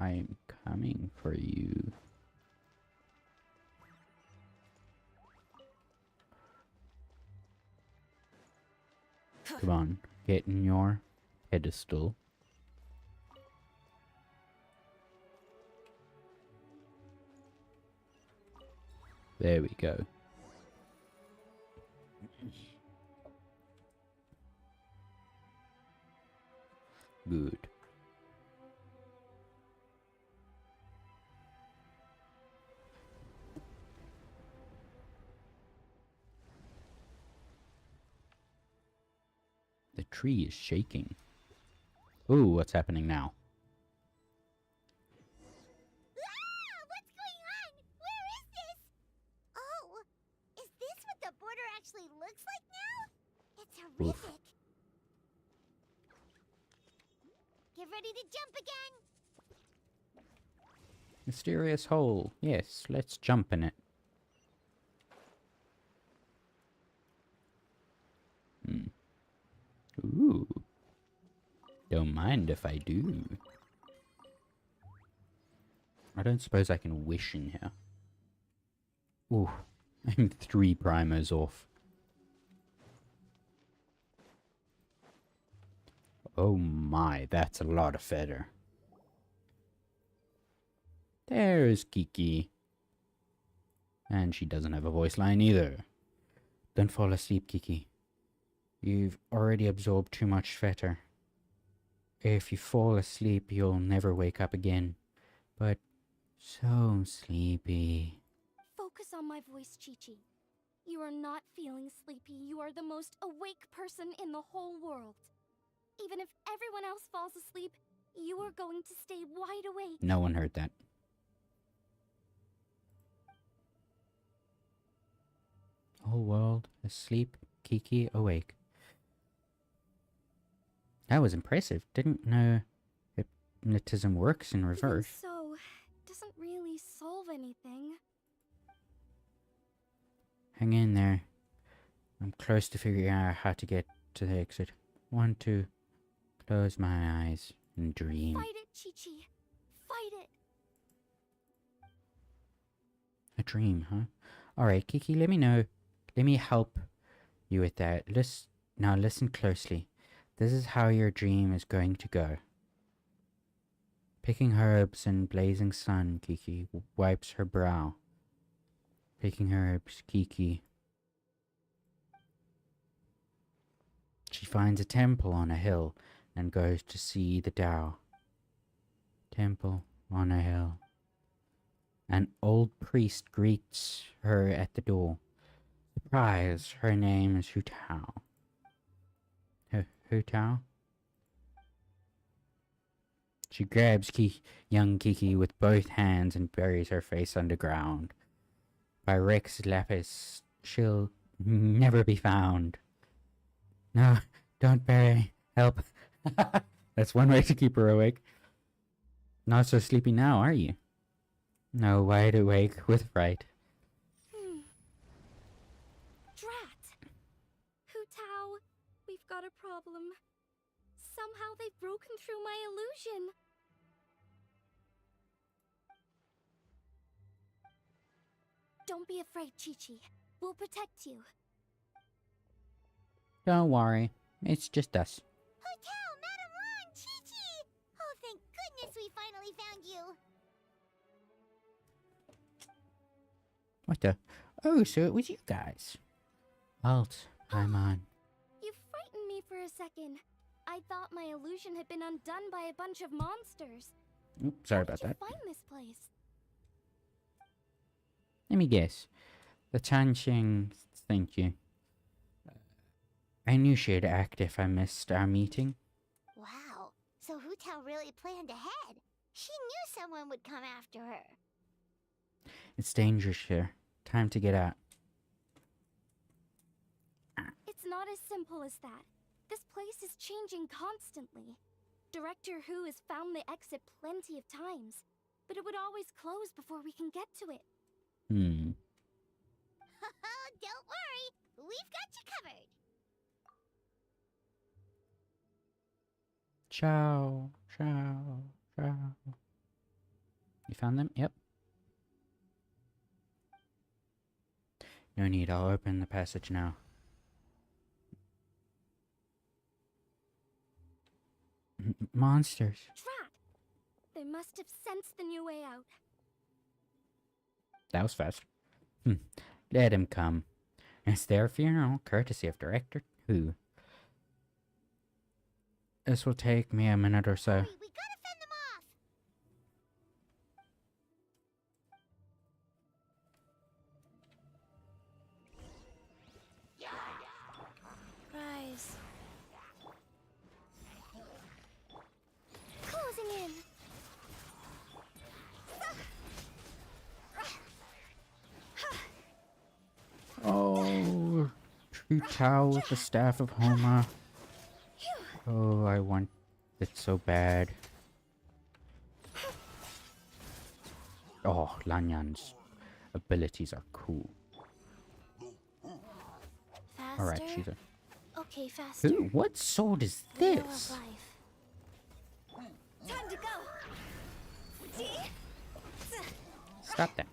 I'm coming for you. Come on. getting your pedestal. There we go. Good. The tree is shaking. Ooh, what's happening now? Ah! What's going on? Where is this? Oh, is this what the border actually looks like now? It's horrific. Get ready to jump again. Mysterious hole. Yes, let's jump in it. Ooh. Don't mind if I do. I don't suppose I can wish in here. Ooh, I'm 3 primers off. Oh my, that's a lot of feather. There's Kiki. And she doesn't have a voice line either. Don't fall asleep, Kiki. You've already absorbed too much feather. If you fall asleep, you'll never wake up again. But so sleepy. Focus on my voice, Chi-Chi. You are not feeling sleepy. You are the most awake person in the whole world. Even if everyone else falls asleep, you are going to stay wide awake. No one heard that. Whole world asleep, Kiki awake. That was impressive. Didn't know hypnotism works in Even reverse. so, doesn't really solve anything. Hang in there. I'm close to figuring out how to get to the exit. 1, 2. Close my eyes and dream. Fight it, Chi-Chi. Fight it. A dream, huh? Alright, Kiki, let me know. Let me help you with that. Now listen closely. This is how your dream is going to go. Picking herbs and blazing sun, Kiki wipes her brow. Picking herbs, Kiki. She finds a temple on a hill and goes to see the Tao. Temple on a hill. An old priest greets her at the door. Surprise, her name is Hu Tao. Hu Tao? She grabs young Kiki with both hands and buries her face underground. By Rex Lapis, she'll never be found. No, don't bury. Help. That's one way to keep her awake. Not so sleepy now, are you? No, wide awake with fright. Drat! Hu Tao, we've got a problem. Somehow they've broken through my illusion. Don't be afraid, Chi-Chi. We'll protect you. Don't worry, it's just us. Hotel, Madame Ron, Chi-Chi! Oh, thank goodness we finally found you. What the? Oh, so it was you guys. Alt, I'm on. You frightened me for a second. I thought my illusion had been undone by a bunch of monsters. Oops, sorry How about did you that. find this place? Let me guess. The Chanxing, thank you. I knew she'd act if I missed our meeting. Wow, so Hu Tao really planned ahead. She knew someone would come after her. It's dangerous here. Time to get out. It's not as simple as that. This place is changing constantly. Director Hu has found the exit plenty of times, but it would always close before we can get to it. Hmm. Don't worry, we've got you covered. Ciao, ciao, ciao. You found them? Yep. No need, I'll open the passage now. monsters. Drat! They must have sensed the new way out. That was fast. Let him come. It's their funeral, courtesy of Director Who. This will take me a minute or so. Hurry, we gotta fend them off! Rise. Closing in. Oh, True Cow with the Staff of Homer. Oh, I want it so bad. Oh, Lanyan's abilities are cool. Faster. Alright, she's a... Okay, faster. Who? What sword is Wheel of this? life. Time to go. Stop that.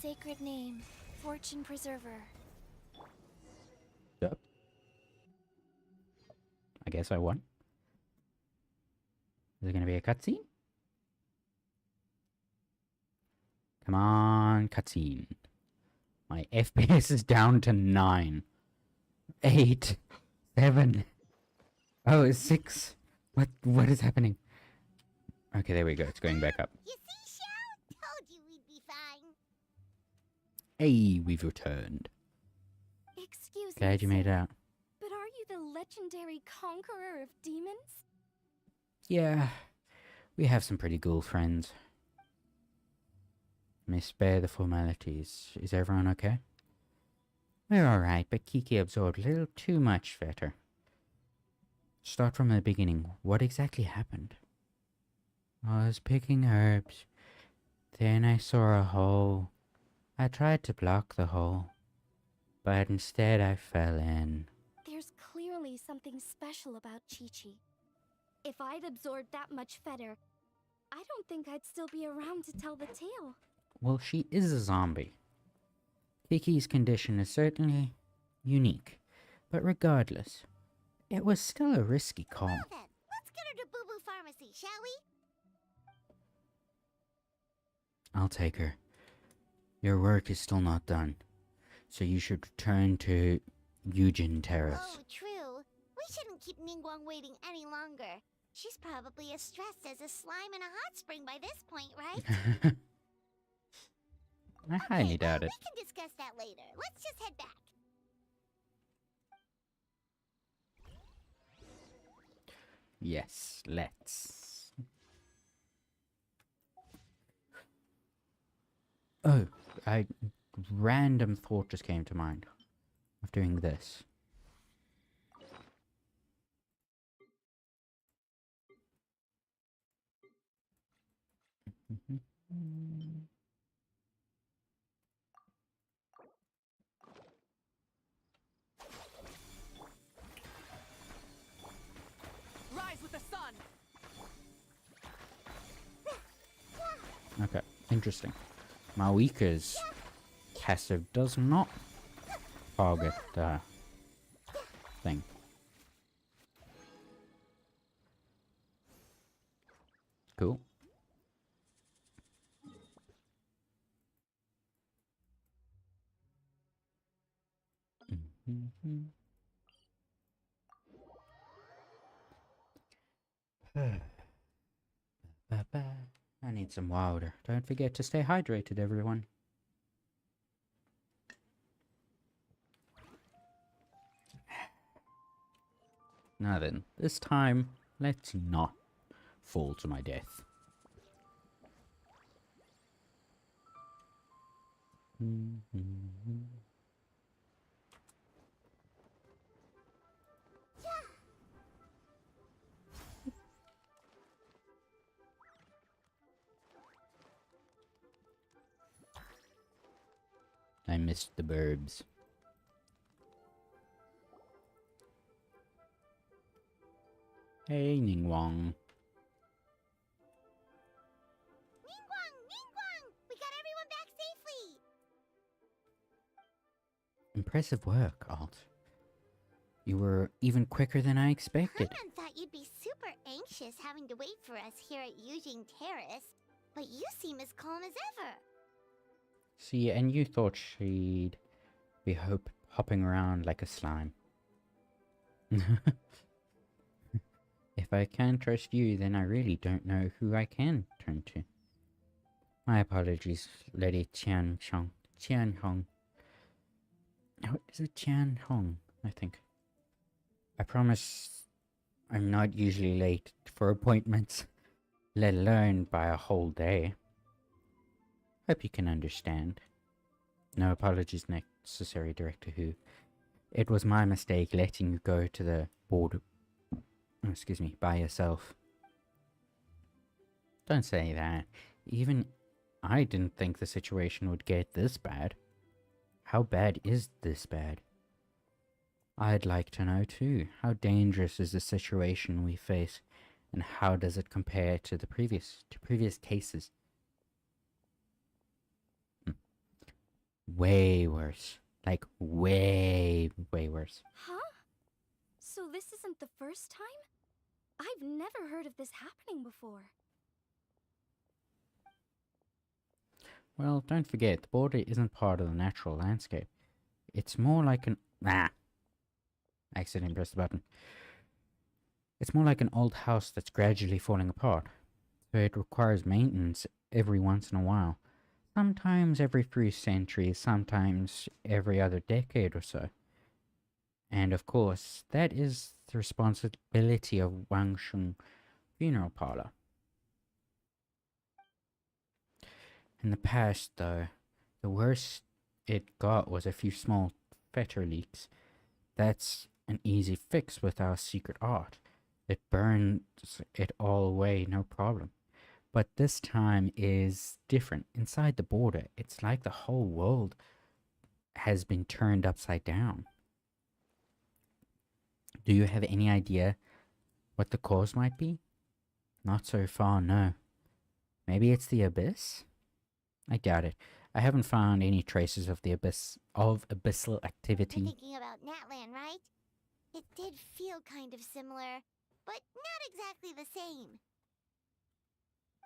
Sacred name, Fortune Preserver. Yep. I guess I won. Is it gonna be a cutscene? Come on, cutscene. My FPS is down to 9. 8. 7. Oh, 6. What is happening? Okay, there we go. It's going back up. You see, Shao? Told you we'd be fine. Hey, we've returned. Excuse me. Glad you made it sir, out. But are you the legendary conqueror of demons? Yeah, we have some pretty cool friends. May spare the formalities. Is everyone okay? We're alright, but Kiki absorbed a little too much fetter. Start from the beginning. What exactly happened? I was picking herbs. Then I saw a hole. I tried to block the hole, but instead I fell in. There's clearly something special about Chi-Chi. If I'd absorbed that much fetter, I don't think I'd still be around to tell the tale. Well, she is a zombie. Kiki's condition is certainly unique, but regardless, it was still a risky call. Now then, let's get her to Boo Boo Pharmacy, shall we? I'll take her. Your work is still not done, so you should return to Eugen Terrace. Oh, true. We shouldn't keep Ningguang waiting any longer. She's probably as stressed as a slime in a hot spring by this point, right? I highly doubt it. We can discuss that later. Let's just head back. Yes, let's. Oh, a random thought just came to mind of doing this. Rise with the sun. Okay, interesting. Mawika's passive does not target the thing. Cool. I need some water. Don't forget to stay hydrated, everyone. Now then, this time, let's not fall to my death. I missed the burbs. Hey, Ningguang. Impressive work, Alt. You were even quicker than I expected. Paimon thought you'd be super anxious having to wait for us here at Yujing Terrace, but you seem as calm as ever. See, and you thought she'd be hopping around like a slime. If I can't trust you, then I really don't know who I can turn to. My apologies, Lady Tianhong. Oh, is it Tianhong? I think. I promise I'm not usually late for appointments, let alone by a whole day. Hope you can understand. No apologies necessary, Director Who. It was my mistake letting you go to the board, by yourself. Don't say that. Even I didn't think the situation would get this bad. How bad is this bad? I'd like to know too, how dangerous is the situation we face, and how does it compare to the previous cases? Way worse. Like way worse. Huh? So this isn't the first time? I've never heard of this happening before. Well, don't forget, the border isn't part of the natural landscape. It's more like an... Accidentally pressed the button. It's more like an old house that's gradually falling apart. So it requires maintenance every once in a while. Sometimes every few centuries, sometimes every other decade or so. And of course, that is the responsibility of Wangsheng Funeral Parlor. In the past, though, the worst it got was a few small fetter leaks. That's an easy fix with our secret art. It burns it all away, no problem. But this time is different. Inside the border, it's like the whole world has been turned upside down. Do you have any idea what the cause might be? Not so far, no. Maybe it's the abyss? I doubt it. I haven't found any traces of the abyssal activity. You're thinking about Natlan, right? It did feel kind of similar, but not exactly the same.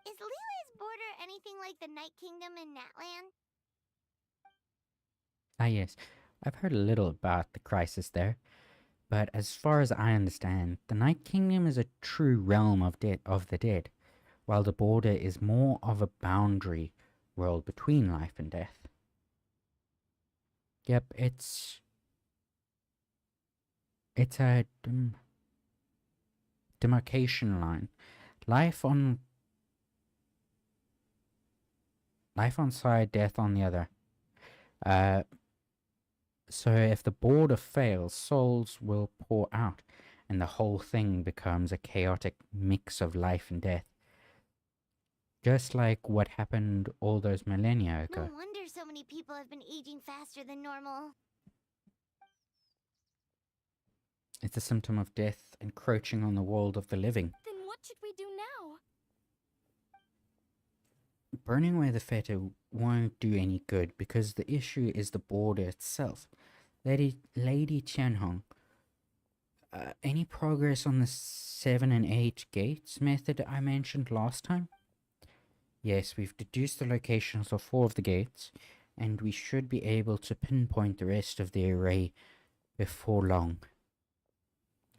Is Liyue's border anything like the Night Kingdom in Natlan? Ah yes, I've heard a little about the crisis there. But as far as I understand, the Night Kingdom is a true realm of the dead, while the border is more of a boundary world between life and death. Yep, it's a demarcation line. Life on side, death on the other. So if the border fails, souls will pour out, and the whole thing becomes a chaotic mix of life and death. Just like what happened all those millennia ago. No wonder so many people have been aging faster than normal. It's a symptom of death encroaching on the world of the living. Then what should we do now? Burning away the fetter won't do any good because the issue is the border itself. Lady Tianhong, any progress on the 7 and 8 gates method I mentioned last time? Yes, we've deduced the locations of 4 of the gates, and we should be able to pinpoint the rest of the array before long.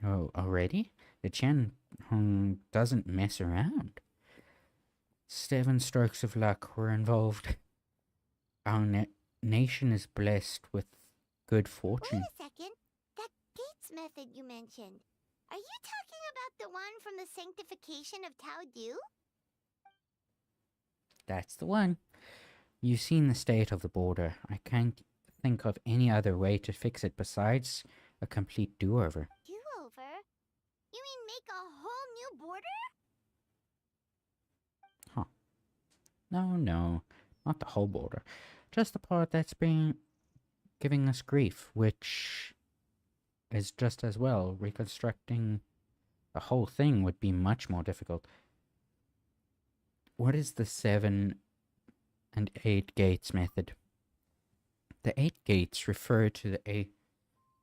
Oh, already? The Tianhong doesn't mess around. 7 strokes of luck were involved. Our nation is blessed with good fortune. Wait a second. That gates method you mentioned. Are you talking about the one from the sanctification of Tao Du? That's the one. You've seen the state of the border. I can't think of any other way to fix it besides a complete do-over. Do-over? You mean make a whole new border? No, not the whole border. Just the part that's been giving us grief, which is just as well. Reconstructing the whole thing would be much more difficult. What is the 7 and 8 gates method? The 8 gates refer to the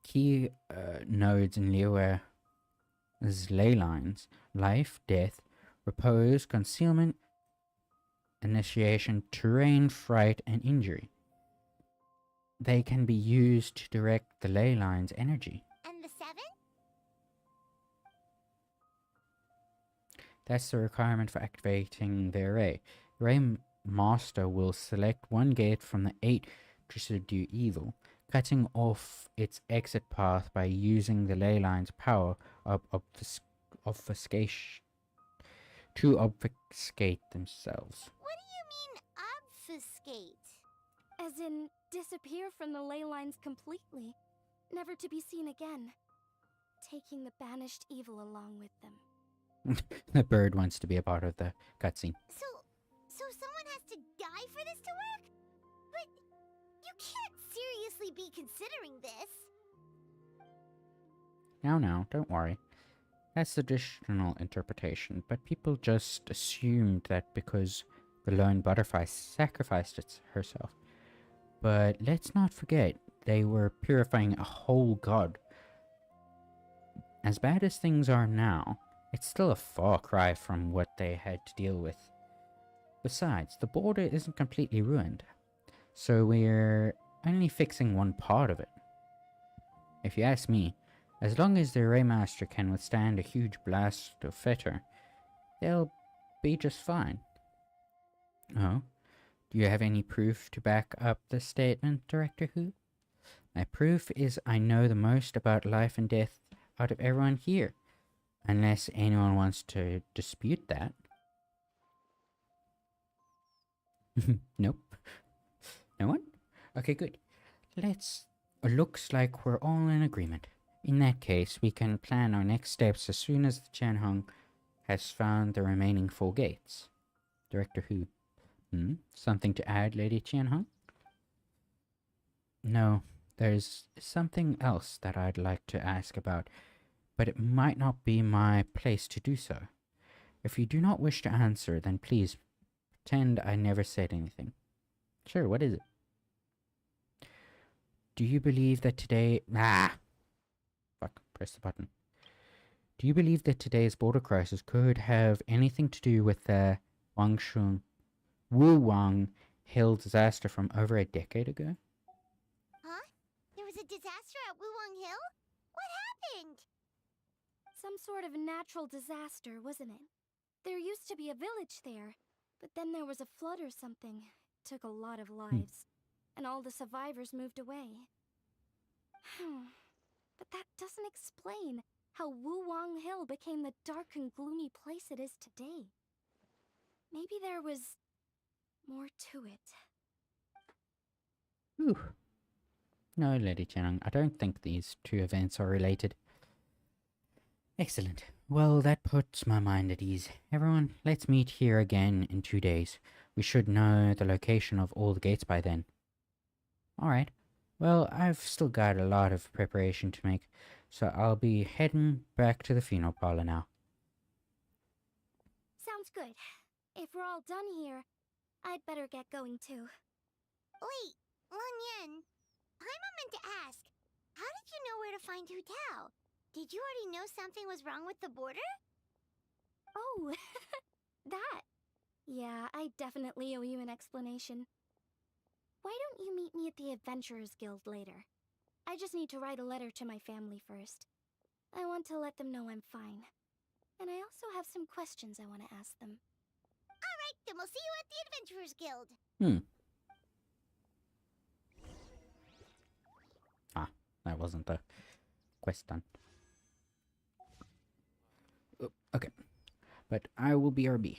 key nodes in Liyue's ley lines: life, death, repose, concealment, initiation, terrain, fright, and injury. They can be used to direct the ley line's energy. And the 7? That's the requirement for activating the array. The array master will select one gate from the 8 to subdue evil, cutting off its exit path by using the ley line's power of obfuscation to obfuscate themselves. What do you mean, obfuscate? As in, disappear from the ley lines completely, never to be seen again, taking the banished evil along with them. The bird wants to be a part of the cutscene. So someone has to die for this to work? But you can't seriously be considering this. Now, don't worry. That's the traditional interpretation, but people just assumed that because the lone butterfly sacrificed herself. But let's not forget, they were purifying a whole god. As bad as things are now, it's still a far cry from what they had to deal with. Besides, the border isn't completely ruined, so we're only fixing one part of it. If you ask me, as long as the Arraymaster can withstand a huge blast of fetor, they'll be just fine. Oh? Do you have any proof to back up this statement, Director Who? My proof is I know the most about life and death out of everyone here, unless anyone wants to dispute that. Nope. No one? Okay, good. Looks like we're all in agreement. In that case, we can plan our next steps as soon as the Qianheng has found the remaining 4 gates. Director Who? Something to add, Lady Qianheng? No, there's something else that I'd like to ask about, but it might not be my place to do so. If you do not wish to answer, then please pretend I never said anything. Sure, what is it? Do you believe that today... press the button. Do you believe that today's border crisis could have anything to do with the Wu Wang Hill disaster from over a decade ago? Huh? There was a disaster at Wuwang Hill? What happened? Some sort of natural disaster, wasn't it? There used to be a village there, but then there was a flood or something. It took a lot of lives, and all the survivors moved away. But that doesn't explain how Wu Wang Hill became the dark and gloomy place it is today. Maybe there was more to it. Ooh. No, Lady Qianheng, I don't think these two events are related. Excellent. Well, that puts my mind at ease. Everyone, let's meet here again in 2 days. We should know the location of all the gates by then. Alright. Well, I've still got a lot of preparation to make, so I'll be heading back to the funeral parlor now. Sounds good. If we're all done here, I'd better get going too. Wait, Lan Yan. Paimon meant to ask, how did you know where to find Hu Tao? Did you already know something was wrong with the border? Oh, that. Yeah, I definitely owe you an explanation. Why don't you meet me at the Adventurers Guild later? I just need to write a letter to my family first. I want to let them know I'm fine. And I also have some questions I want to ask them. Alright, then we'll see you at the Adventurers Guild. That wasn't the quest done. Okay. But I will be RB.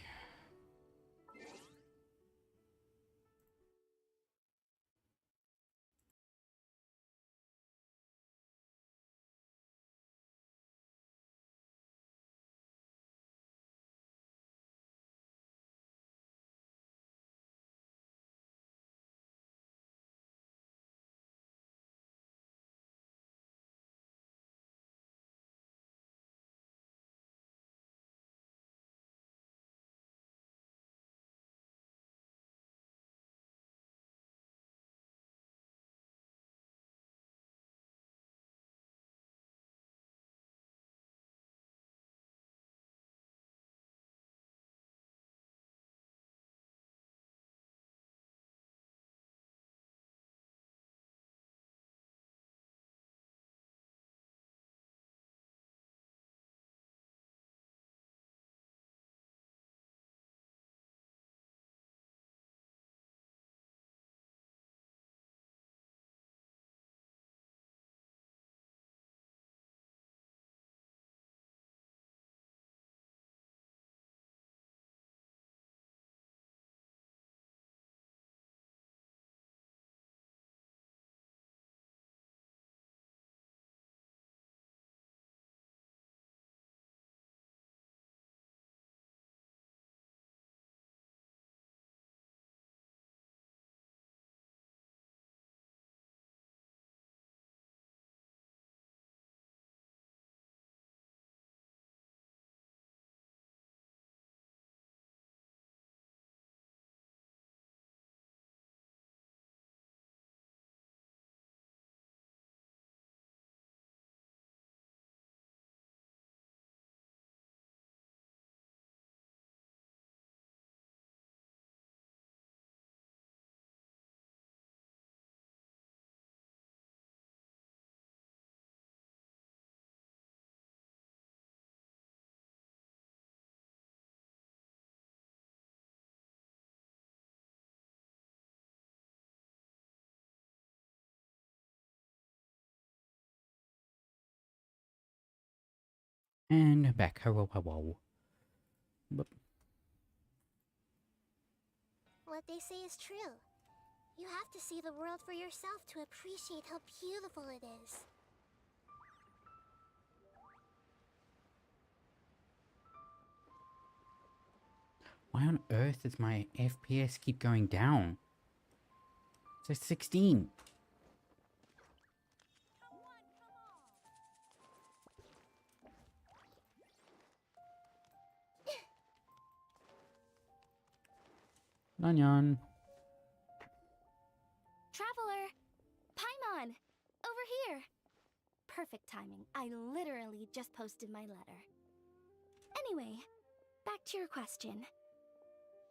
And back. Hello, hello. But What they say is true. You have to see the world for yourself to appreciate how beautiful it is. why on earth does my FPS keep going down? It's at 16. Lanyan. Traveler! Paimon! Over here! Perfect timing. I literally just posted my letter. Anyway, back to your question.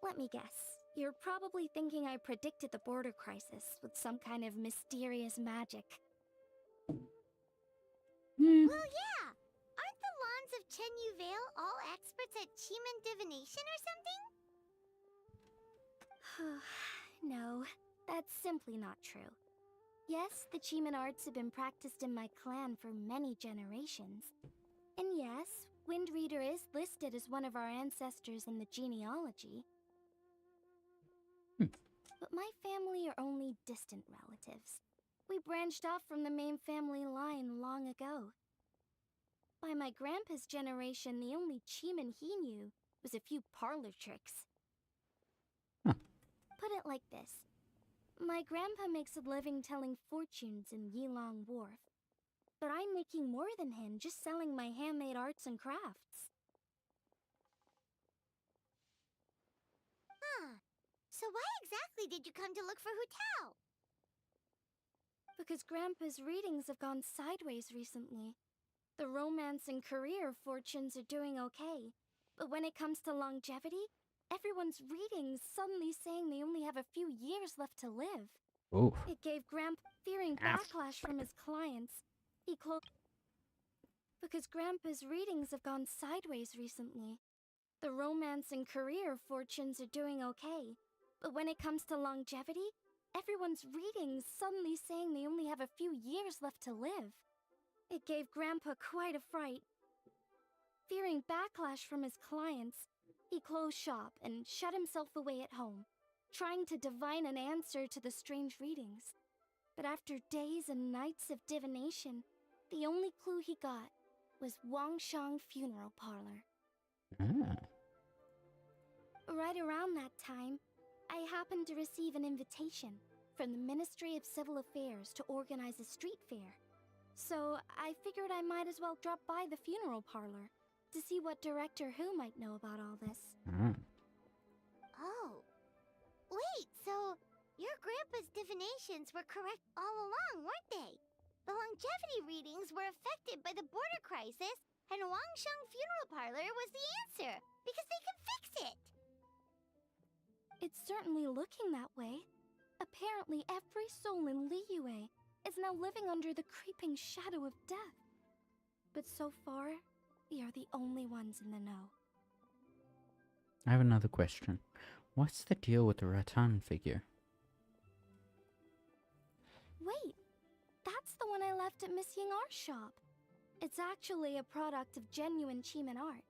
Let me guess. You're probably thinking I predicted the border crisis with some kind of mysterious magic. Well, yeah! Aren't the Lawns of Chenyu Vale all experts at Chiman divination or something? No, that's simply not true. Yes, the Chiman arts have been practiced in my clan for many generations. And yes, Wind Reader is listed as one of our ancestors in the genealogy. But my family are only distant relatives. We branched off from the main family line long ago. By my grandpa's generation, the only Chiman he knew was a few parlor tricks. Huh. Put it like this. My grandpa makes a living telling fortunes in Yilong Wharf. But I'm making more than him just selling my handmade arts and crafts. Huh. So why exactly did you come to look for Hu Tao? Because Grandpa's readings have gone sideways recently. The romance and career fortunes are doing okay. But when it comes to longevity, everyone's readings suddenly saying they only have a few years left to live. Oh. It gave Grandpa fearing backlash from his clients. He because Grandpa's readings have gone sideways recently. The romance and career fortunes are doing okay. But when it comes to longevity, everyone's readings suddenly saying they only have a few years left to live. It gave Grandpa quite a fright. Fearing backlash from his clients, he closed shop and shut himself away at home, trying to divine an answer to the strange readings. But after days and nights of divination, the only clue he got was Wangshang Funeral Parlor. Ah. Right around that time, I happened to receive an invitation from the Ministry of Civil Affairs to organize a street fair. So I figured I might as well drop by the funeral parlor to see what Director Who might know about all this. Ah. Oh. Wait, so your grandpa's divinations were correct all along, weren't they? The longevity readings were affected by the border crisis, and Wangsheng Funeral Parlor was the answer, because they can fix it! It's certainly looking that way. Apparently every soul in Liyue is now living under the creeping shadow of death. But so far, we are the only ones in the know. I have another question. What's the deal with the rattan figure? Wait, that's the one I left at Miss Yingar's shop. It's actually a product of genuine Chiman art.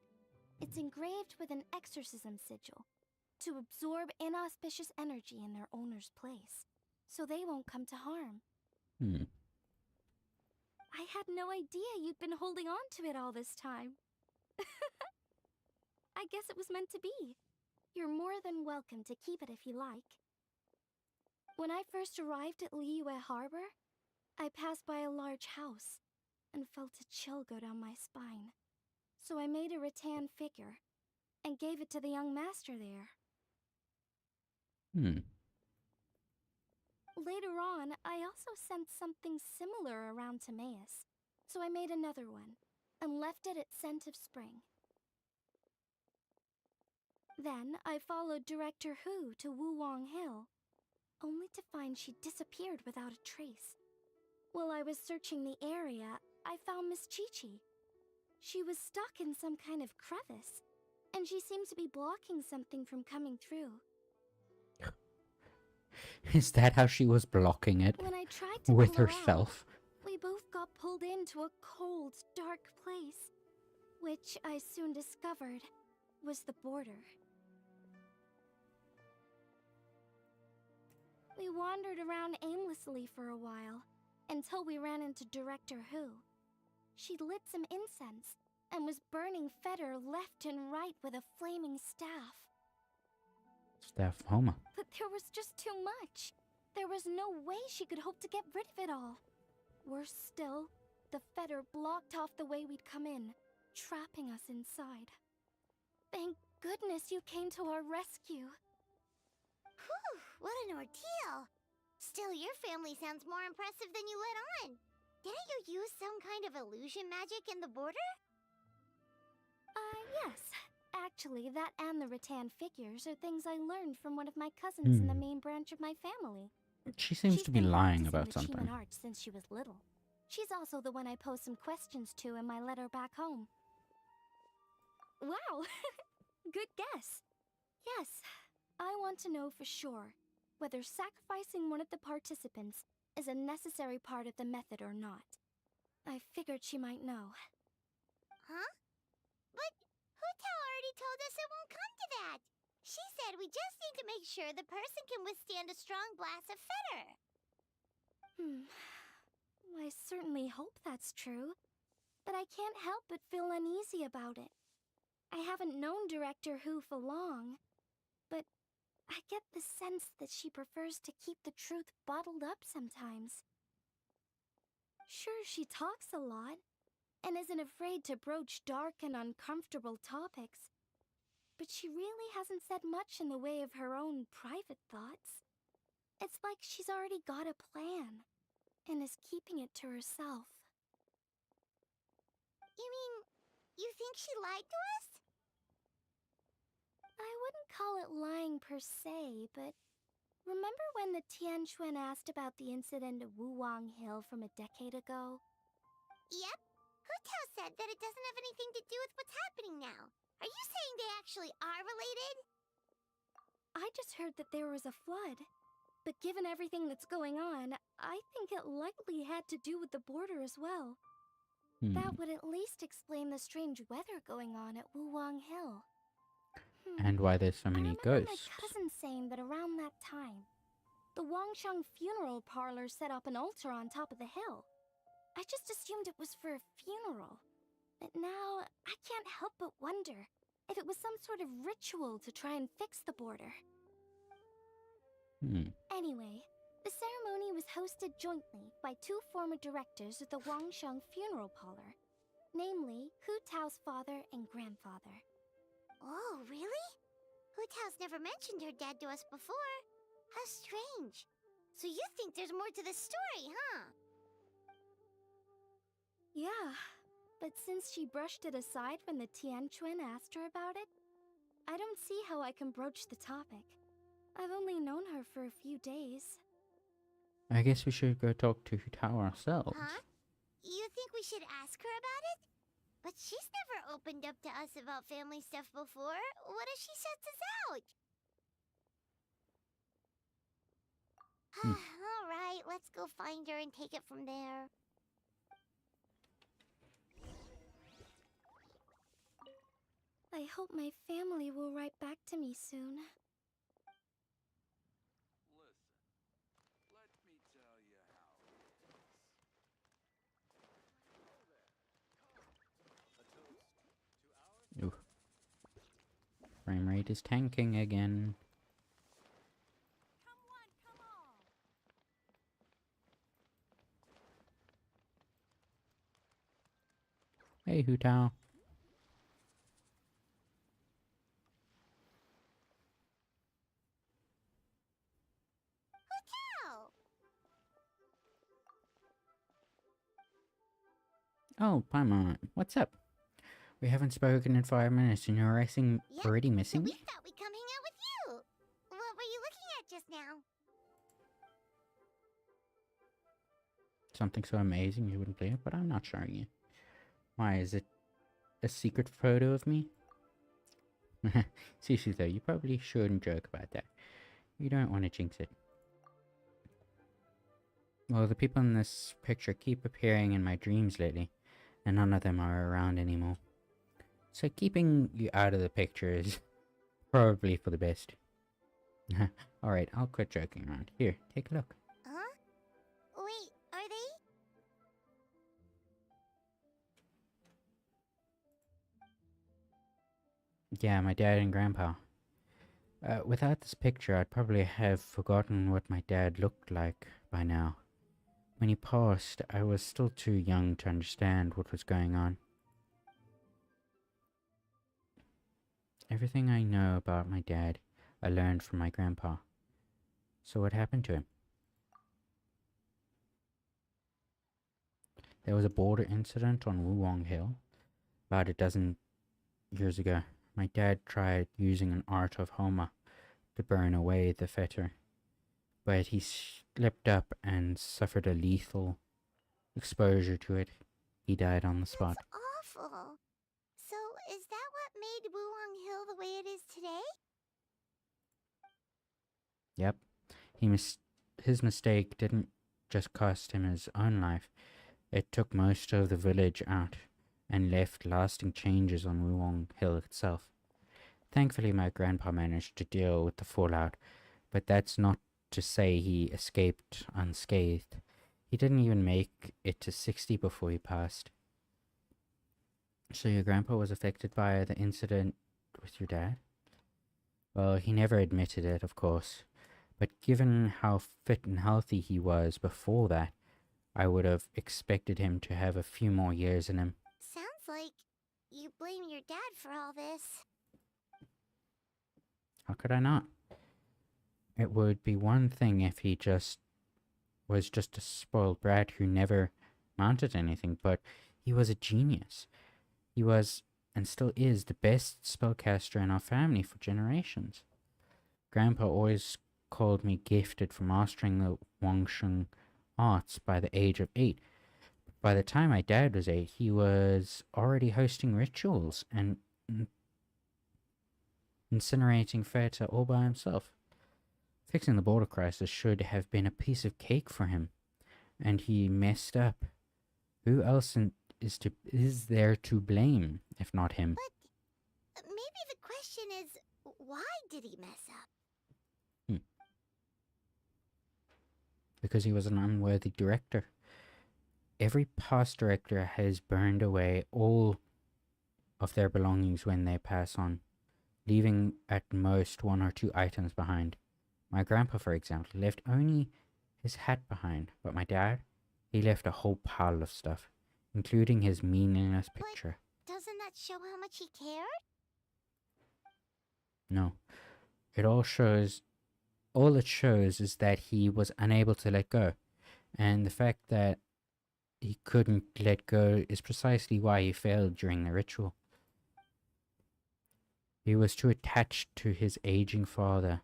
It's engraved with an exorcism sigil to absorb inauspicious energy in their owner's place, so they won't come to harm. I had no idea you'd been holding on to it all this time. I guess it was meant to be. You're more than welcome to keep it if you like. When I first arrived at Liyue Harbor, I passed by a large house and felt a chill go down my spine. So I made a rattan figure and gave it to the young master there. Later on, I also sensed something similar around Timaeus, so I made another one and left it at Scent of Spring. Then I followed Director Hu to Wuwang Hill, only to find she disappeared without a trace. While I was searching the area, I found Miss Chi-Chi. She was stuck in some kind of crevice, and she seemed to be blocking something from coming through. Is that how she was blocking it? When I tried to with pull her herself? out, we both got pulled into a cold, dark place. which I soon discovered was the border. We wandered around aimlessly for a while, until we ran into Director Who. She'd lit some incense, and was burning Feder left and right with a flaming staff. Staff Homer. But there was just too much. There was no way she could hope to get rid of it all. Worse still, the Feder blocked off the way we'd come in, trapping us inside. Thank goodness you came to our rescue. Whew, what an ordeal. Still, your family sounds more impressive than you let on. Didn't you use some kind of illusion magic in the border? Yes. Actually, that and the rattan figures are things I learned from one of my cousins in the main branch of my family. She seems She's to be been lying practicing about the something. Cheeman arts since she was little. She's also the one I posed some questions to in my letter back home. Wow! Good guess. Yes, I want to know for sure whether sacrificing one of the participants is a necessary part of the method or not. I figured she might know. Huh? But Hutao already told us it won't come to that. She said we just need to make sure the person can withstand a strong blast of Feder. I certainly hope that's true, but I can't help but feel uneasy about it. I haven't known Director Who for long, but I get the sense that she prefers to keep the truth bottled up sometimes. Sure, she talks a lot, and isn't afraid to broach dark and uncomfortable topics, but she really hasn't said much in the way of her own private thoughts. It's like she's already got a plan, and is keeping it to herself. You mean, you think she lied to us? I wouldn't call it lying per se, but remember when the Tianquan asked about the incident at Wuwang Hill from a decade ago? Yep. Hutao said that it doesn't have anything to do with what's happening now. Are you saying they actually are related? I just heard that there was a flood, but given everything that's going on, I think it likely had to do with the border as well. That would at least explain the strange weather going on at Wuwang Hill. And why there's so I many remember ghosts. my cousin saying that around that time, the Wangsheng funeral parlor set up an altar on top of the hill. I just assumed it was for a funeral. But now, I can't help but wonder if it was some sort of ritual to try and fix the border. Anyway, the ceremony was hosted jointly by two former directors of the Wangsheng funeral parlor, namely Hu Tao's father and grandfather. Oh, really? Hutao's never mentioned her dad to us before. How strange. So you think there's more to the story, huh? Yeah, but since she brushed it aside when the Tianquan asked her about it, I don't see how I can broach the topic. I've only known her for a few days. I guess we should go talk to Hutao ourselves. Huh? You think we should ask her about it? But she's never opened up to us about family stuff before. What if she shuts us out? Alright, let's go find her and take it from there. I hope my family will write back to me soon. Ooh. Frame rate is tanking again. Come on, come on. Hey, Hutao. Hutao! Oh, Paimon, what's up? We haven't spoken in 5 minutes and you're Yep, already so missing we me? thought we'd come hang out with you. What were you looking at just now? Something so amazing you wouldn't believe, but I'm not showing you. Why, is it a secret photo of me? Seriously though, you probably shouldn't joke about that. You don't want to jinx it. Well, the people in this picture keep appearing in my dreams lately, and none of them are around anymore. So keeping you out of the picture is probably for the best. Alright, I'll quit joking around. Here, take a look. Huh? Wait, are they? Yeah, my dad and grandpa. Without this picture, I'd probably have forgotten what my dad looked like by now. When he passed, I was still too young to understand what was going on. Everything I know about my dad, I learned from my grandpa. So what happened to him? There was a border incident on Wuwang Hill about a dozen years ago. My dad tried using an art of Homer to burn away the fetter, but he slipped up and suffered a lethal exposure to it. He died on the spot. That's awful. So, is that what made Wulong Hill the way it is today? Yep. His mistake didn't just cost him his own life, it took most of the village out and left lasting changes on Wuwang Hill itself. Thankfully, my grandpa managed to deal with the fallout, but that's not to say he escaped unscathed. He didn't even make it to 60 before he passed. So your grandpa was affected by the incident with your dad? Well, he never admitted it, of course, but given how fit and healthy he was before that, I would have expected him to have a few more years in him. Sounds like you blame your dad for all this. How could I not? It would be one thing if he was just a spoiled brat who never mounted anything, but he was a genius. He was, and still is, the best spellcaster in our family for generations. Grandpa always called me gifted for mastering the Wangsheng arts by the age of 8. By the time my dad was 8, he was already hosting rituals and incinerating Feta all by himself. Fixing the border crisis should have been a piece of cake for him, and he messed up. Who else is there to blame if not him? But maybe the question is, why did he mess up? Because he was an unworthy director. Every past director has burned away all of their belongings when they pass on, leaving at most 1 or 2 items behind. My grandpa, for example, left only his hat behind, but my dad, he left a whole pile of stuff, including his meaningless picture. Doesn't that show how much he cared? No. All it shows is that he was unable to let go, and the fact that he couldn't let go is precisely why he failed during the ritual. He was too attached to his aging father,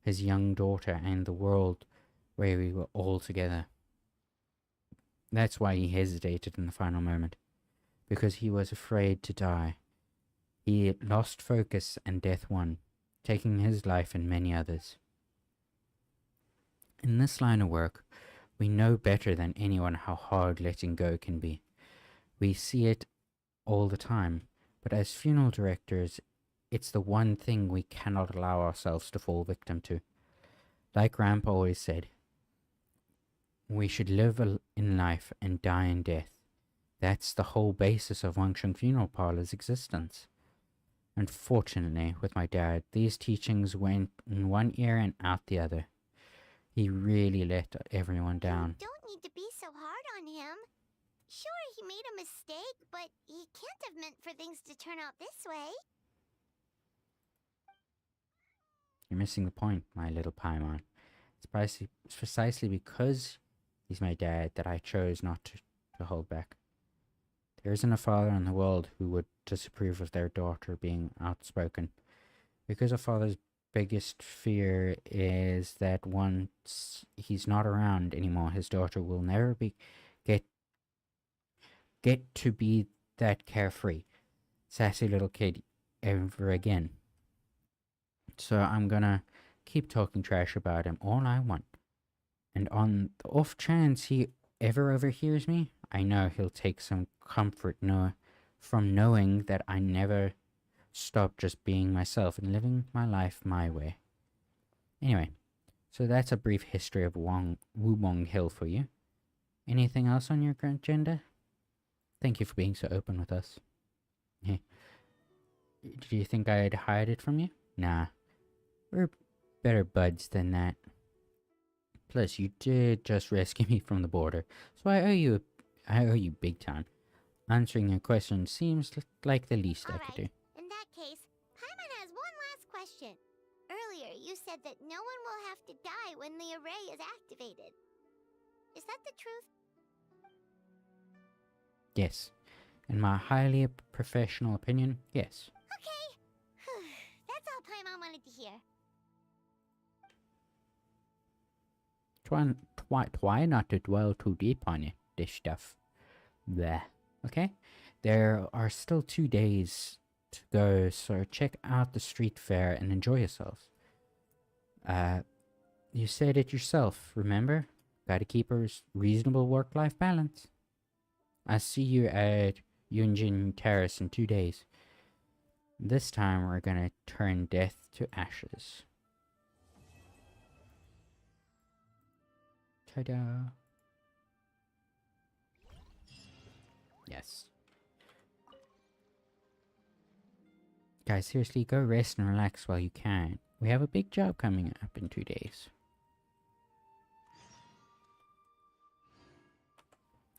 his young daughter, and the world where we were all together. That's why he hesitated in the final moment, because he was afraid to die. He lost focus and death won, taking his life and many others. In this line of work, we know better than anyone how hard letting go can be. We see it all the time, but as funeral directors, it's the one thing we cannot allow ourselves to fall victim to. Like Grandpa always said, we should live in life and die in death. That's the whole basis of Wangsheng Funeral Parlor's existence. Unfortunately, with my dad, these teachings went in one ear and out the other. He really let everyone down. You don't need to be so hard on him. Sure, he made a mistake, but he can't have meant for things to turn out this way. You're missing the point, my little Paimon. It's precisely because he's my dad that I chose not to hold back. There isn't a father in the world who would disapprove of their daughter being outspoken, because a father's biggest fear is that once he's not around anymore, his daughter will never get to be that carefree, sassy little kid ever again. So I'm gonna keep talking trash about him all I want. And on the off chance he ever overhears me, I know he'll take some comfort from knowing that I never stopped just being myself and living my life my way. Anyway, so that's a brief history of Wumong Hill for you. Anything else on your agenda? Thank you for being so open with us. Hey, do you think I'd hide it from you? Nah, we're better buds than that. Plus, you did just rescue me from the border, so I owe you big time. Answering your question seems like the least I could do. In that case, Paimon has one last question. Earlier, you said that no one will have to die when the array is activated. Is that the truth? Yes. In my highly professional opinion, yes. Okay. That's all Paimon wanted to hear. Try not to dwell too deep on this stuff. There. Okay? There are still 2 days to go, so check out the street fair and enjoy yourselves. You said it yourself, remember? Gotta keep a reasonable work-life balance. I'll see you at Yunjin Terrace in 2 days. This time we're gonna turn death to ashes. Ta-da! Yes. Guys, seriously, go rest and relax while you can. We have a big job coming up in 2 days.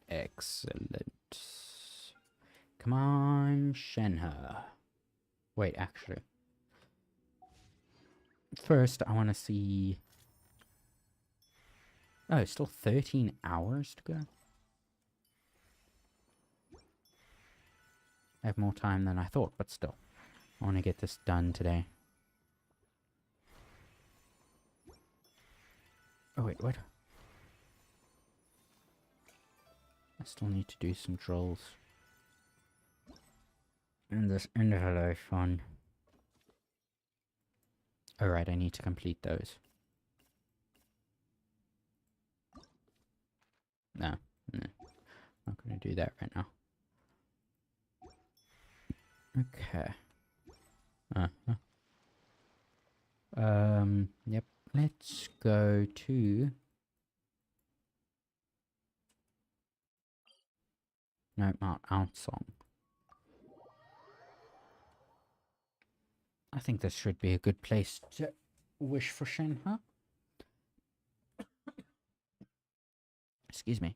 Excellent. Come on, Shenhe. Wait, actually. First, I want to see... Oh, it's still 13 hours to go. I have more time than I thought, but still. I want to get this done today. Oh, wait, what? I still need to do some trolls. And this end of hello fun. Alright, I need to complete those. No, not gonna do that right now. Okay. Yep. Let's go to... No, Mount Outsong. I think this should be a good place to wish for Shenhe. Excuse me.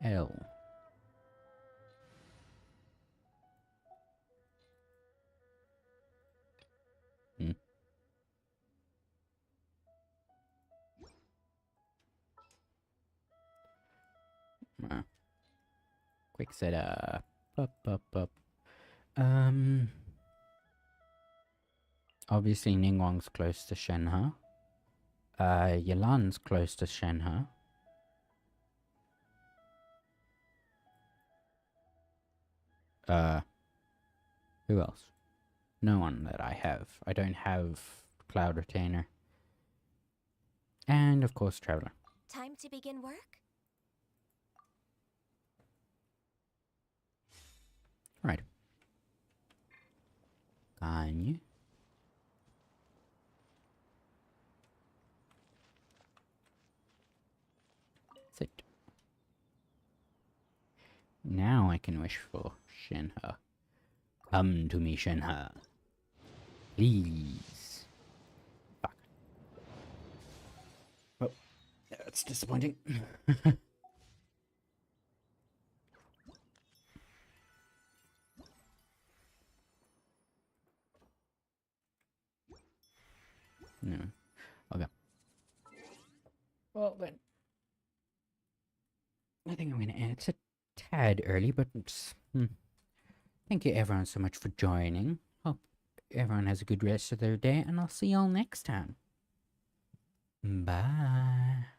L. Quick setup. Up. Obviously Ningguang's close to Shenhe. Yilan's close to Shenhe. Who else? No one that I have. I don't have Cloud Retainer. And of course Traveler. Time to begin work? Right. Can sit. Now I can wish for Shenhe. Come to me, Shenhe. Please. Fuck. Well, that's disappointing. No. Okay. Well then. I think I'm gonna end. It's a tad early, but thank you everyone so much for joining. Hope everyone has a good rest of their day, and I'll see y'all next time. Bye.